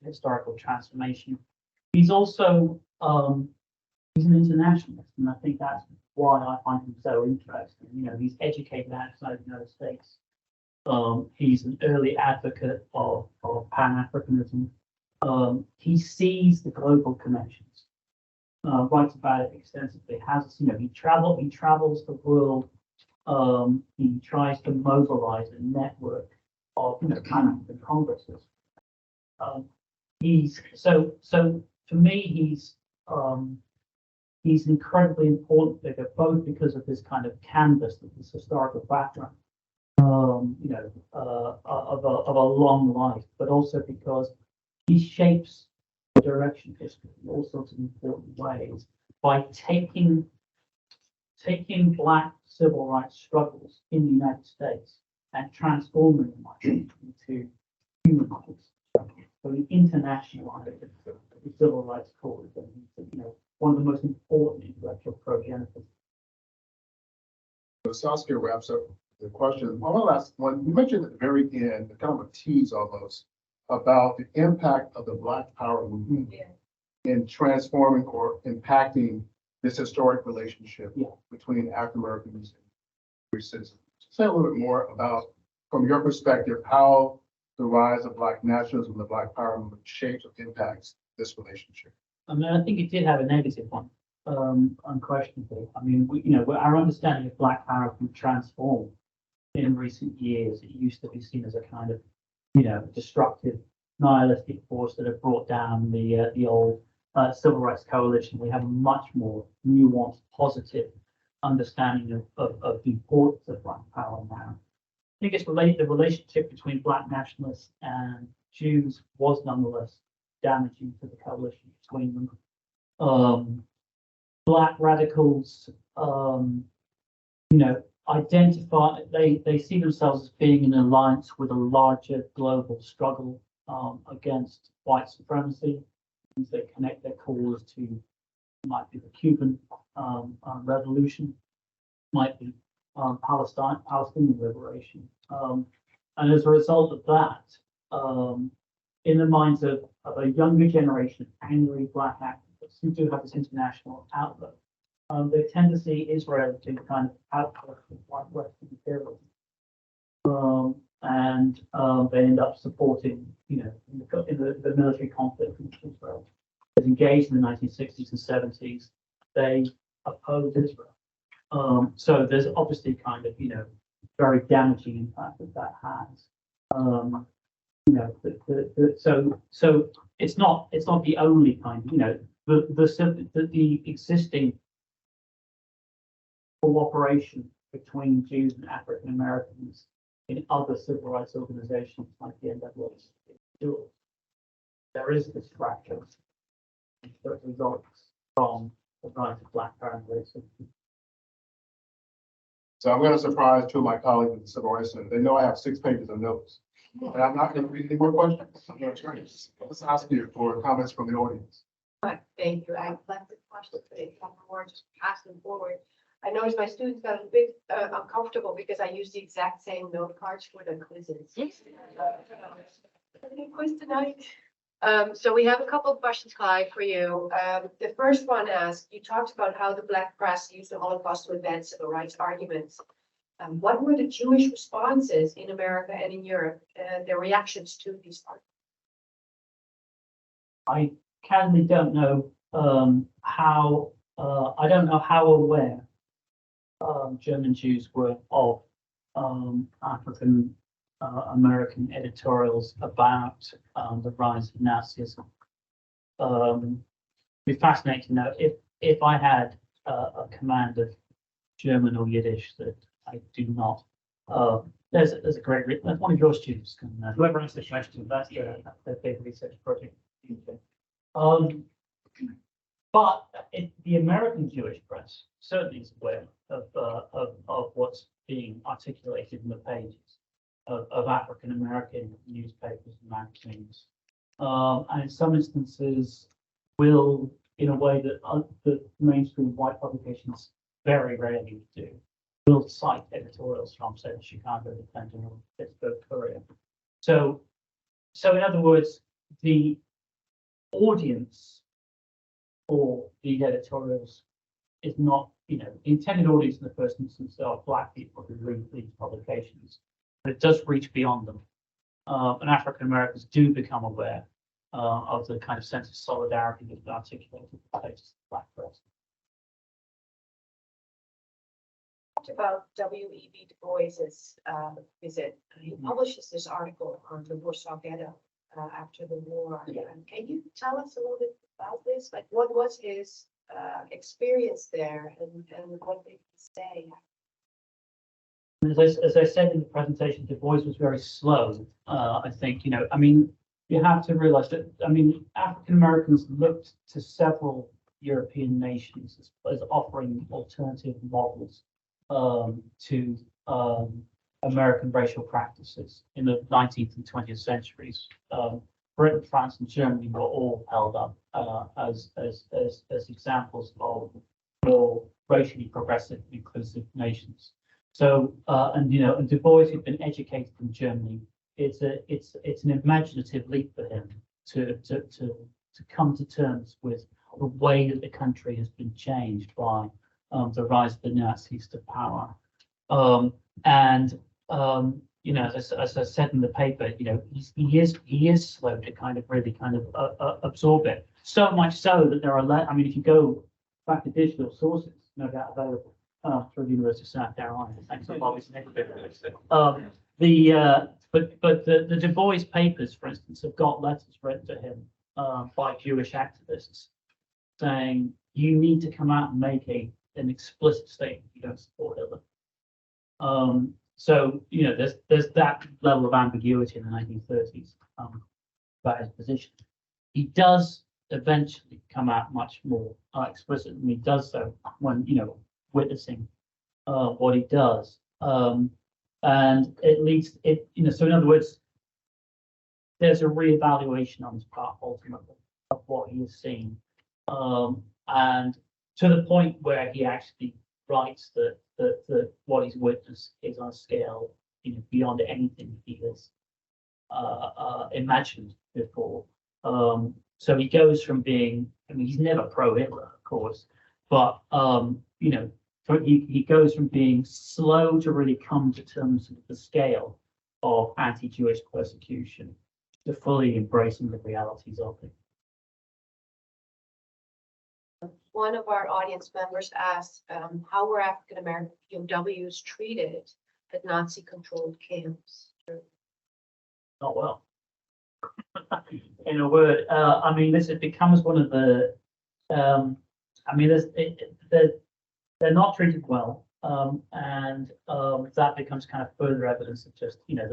historical transformation. He's also he's an internationalist, and I think that's why I find him so interesting. You know, he's educated outside the United States. He's an early advocate of Pan-Africanism. He sees the global connections, writes about it extensively. He travels the world. He tries to mobilize a network of, Pan-African congresses. For me, he's an incredibly important figure, both because of this kind of canvas, this historical background, of a long life, but also because he shapes the direction of history in all sorts of important ways by taking Black civil rights struggles in the United States and transforming them into human rights. So he internationalized the civil rights cause, and one of the most important intellectual progenitors. So Saskia wraps up the question. One last one. You mentioned at the very end, kind of a tease almost, about the impact of the Black Power movement in transforming or impacting this historic relationship between African Americans and free citizens. Say a little bit more about, from your perspective, how the rise of Black nationalism and the Black Power movement shapes or impacts this relationship. I mean, I think it did have a negative one, unquestionably. I mean, our understanding of Black Power can transform in recent years. It used to be seen as a kind of, destructive, nihilistic force that had brought down the old civil rights coalition. We have a much more nuanced, positive understanding of the importance of Black Power now. I think the relationship between Black nationalists and Jews was nonetheless damaging to the coalition between them. Black radicals, identify, they see themselves as being in alliance with a larger global struggle against white supremacy. They connect their cause to, might be the Cuban revolution, might be Palestinian liberation. And as a result of that, in the minds of a younger generation of angry Black activists who do have this international outlook, they tend to see Israel to kind of output like Western imperialism. And they end up supporting, you know, in the military conflict in Israel. Was engaged in the 1960s and 70s. They opposed Israel. So there's obviously kind of, you know, very damaging impact that has. You know, so it's not the only kind. You know, the existing cooperation between Jews and African Americans in other civil rights organizations like the NAACP. There is this fracture that results from the rise of Black power and racism. So I'm going to surprise two of my colleagues in the Civil Rights Center. They know I have 6 pages of notes. And I'm not going to read any more questions. I'm going to turn it. Let's ask you for comments from the audience. Thank you. I've left the question for a couple more, just pass them forward. I noticed my students got a bit uncomfortable because I used the exact same note cards for the quizzes. Quiz tonight. So we have a couple of questions, Clive, for you. The first one asks, you talked about how the Black press used the Holocaust to advance civil rights arguments. What were the Jewish responses in America and in Europe, their reactions to these arguments? I candidly don't know how aware German Jews were of African American editorials about the rise of Nazism. It'd be fascinating to know if I had a command of German or Yiddish that I do not. There's a great one of your students can whoever answers the question. That's their big research project. But the American Jewish press certainly is aware of what's being articulated in the pages of African American newspapers and magazines, and in some instances will, in a way that the mainstream white publications very rarely do, will cite editorials from, say, the Chicago Defender or Pittsburgh Courier. So in other words, the audience for these editorials is not, you know, the intended audience in the first instance are Black people who read these publications, but it does reach beyond them. And African Americans do become aware of the kind of sense of solidarity that's articulated in the pages of the Black press. About W.E.B. Du Bois's visit. He publishes this article on the Warsaw Ghetto after the war. Yeah. Can you tell us a little bit about this? Like, what was his experience there, and what did he say? As I said in the presentation, Du Bois was very slow. I think, you know, I mean, you have to realize that, I mean, African Americans looked to several European nations as offering alternative models to American racial practices in the 19th and 20th centuries. Britain, France, and Germany were all held up as examples of more racially progressive, inclusive nations. So, and you know, and Du Bois, who'd been educated in Germany, it's an imaginative leap for him to come to terms with the way that the country has been changed by the rise of the Nazis to power. You know, as I said in the paper, you know, he is slow to kind of really kind of absorb it. So much so that there are, I mean, if you go back to digital sources, no doubt available through the University of South Carolina. Thanks to Bobby's but the Du Bois papers, for instance, have got letters written to him by Jewish activists saying you need to come out and make an explicit statement you don't support Hitler. So, you know, there's that level of ambiguity in the 1930s about his position. He does eventually come out much more explicit, and he does so when, you know, witnessing what he does. And it leads, you know, so in other words, there's a reevaluation on his part ultimately of what he has seen. And to the point where he actually writes that what he's witnessed is on a scale, you know, beyond anything he has imagined before. So he goes from being, I mean, he's never pro-Hitler, of course, but, you know, he goes from being slow to really come to terms with the scale of anti-Jewish persecution to fully embracing the realities of it. One of our audience members asked, how were African American POWs treated at Nazi-controlled camps? Not well. In a word, I mean, it becomes one of the, I mean, they're not treated well, and that becomes kind of further evidence of just, you know,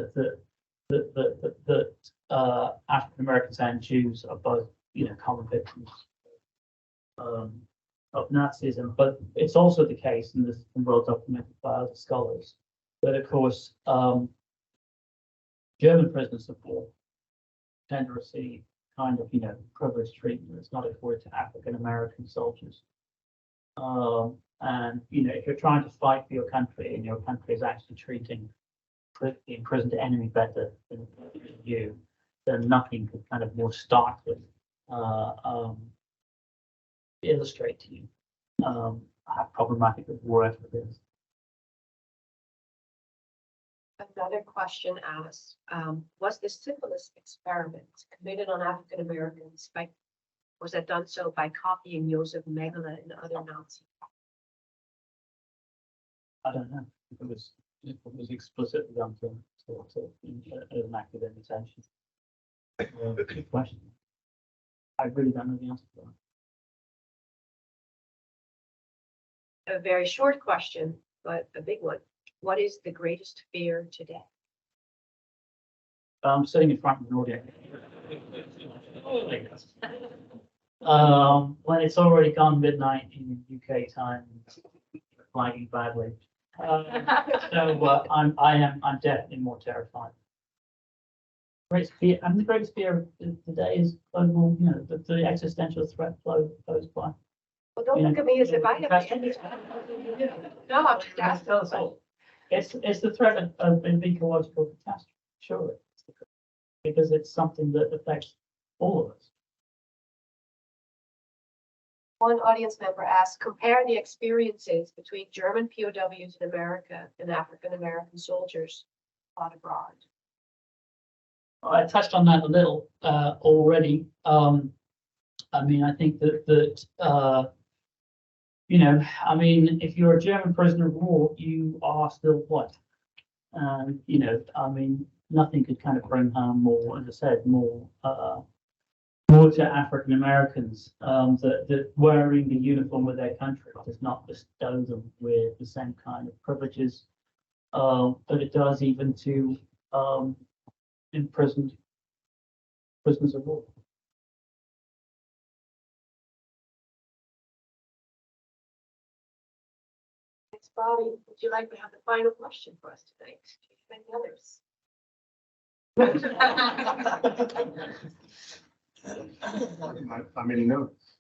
that African Americans and Jews are both, you know, common victims of Nazism. But it's also the case, and this has been well documented by other scholars, that of course German prisoners of war tend to receive kind of, you know, privileged treatment that's not afforded to African American soldiers. And, you know, if you're trying to fight for your country and your country is actually treating the imprisoned enemy better than you, then nothing could kind of more starkly illustrate to you how problematic the war effort is. Another question asked, was the syphilis experiment committed on African Americans was that done so by copying Joseph Mengele and other Nazis? I don't know if it was explicitly done to an academic intention. Good question. I really don't know the answer to that. A very short question, but a big one. What is the greatest fear today? I'm sitting in front of an audience. When it's already gone midnight in UK time, flagging badly. So I'm definitely more terrified. Greatest fear, and the greatest fear today is global, you know, the existential threat posed by. Well, don't look at me as if I have. No, I'm just asking. It's the threat of an ecological catastrophe, surely, because it's something that affects all of us. One audience member asked, compare the experiences between German POWs in America and African American soldiers fought abroad. I touched on that a little already. I mean, I think that you know, I mean, if you're a German prisoner of war, you are still what? You know, I mean, nothing could kind of bring home more, as I said, more to African Americans that wearing the uniform of their country does not bestow them with the same kind of privileges that it does even to imprisoned prisoners of war. Thanks, Bobby. Would you like to have the final question for us tonight? Do you have any others? How many notes?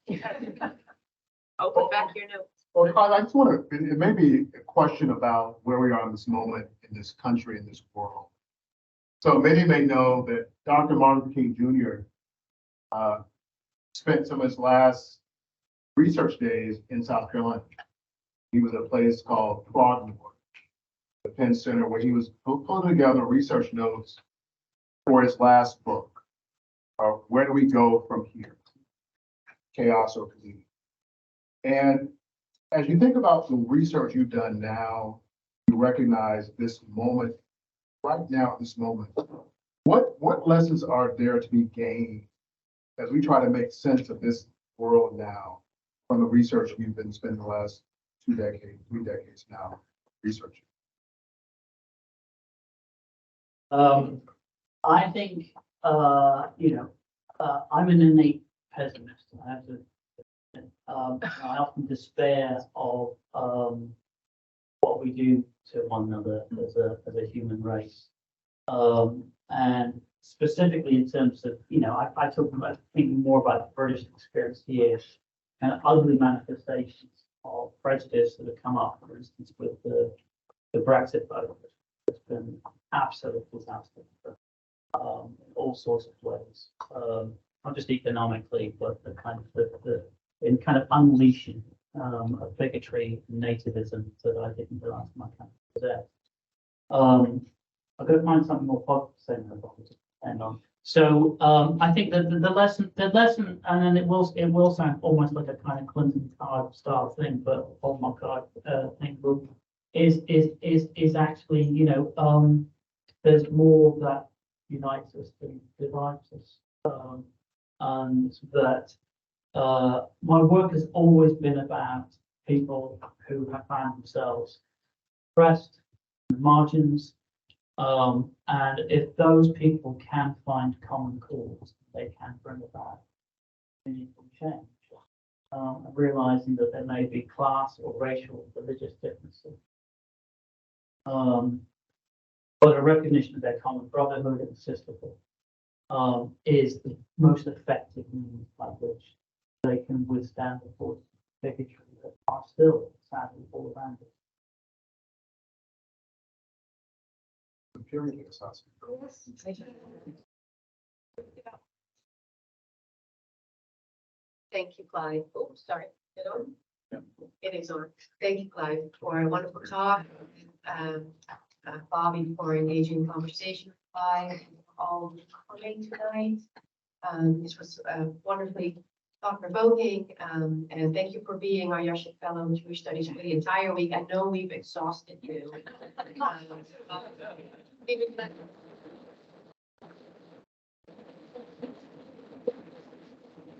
Open back your notes. Well, I just want to, it may be a question about where we are in this moment, in this country, in this world. So many may know that Dr. Martin Luther King Jr. Spent some of his last research days in South Carolina. He was at a place called Frogmore, the Penn Center, where he was pulling together research notes for his last book. Where do we go from here? Chaos or community? And as you think about the research you've done now, you recognize this moment, right now, this moment. What lessons are there to be gained as we try to make sense of this world now from the research you've been spending the last 2 decades, 3 decades now researching? I think, you know, I'm an innate pessimist. I have to. I often despair of what we do to one another as a human race, and specifically in terms of, you know, I talk about thinking more about the British experience here and ugly manifestations of prejudice that have come up, for instance, with the Brexit vote. It's been absolute disaster in all sorts of ways, not just economically, but the kind of in kind of unleashing of bigotry and nativism that I didn't realize my country possessed. I've got to find something more positive to say now, hang on. So I think that the lesson, and then it will sound almost like a kind of Clinton card style thing, but on my card thing is actually, you know, there's more that unites us than divides us, and that my work has always been about people who have found themselves oppressed, in the margins. And if those people can find common cause, they can bring about meaningful change. And realizing that there may be class or racial or religious differences. But a recognition of their common brotherhood and sisterhood is the most effective means by which they can withstand the forces of bigotry that are still sadly all around us. Period, Saskia. Thank you, Clive. Oh, sorry. Is it on? It is on. Thank you, Clive, for a wonderful talk. Bobby, for engaging in conversation. Clive, all coming tonight. This was wonderfully thought-provoking, and thank you for being our Yashik Fellow in Jewish Studies for the entire week. I know we've exhausted you. Even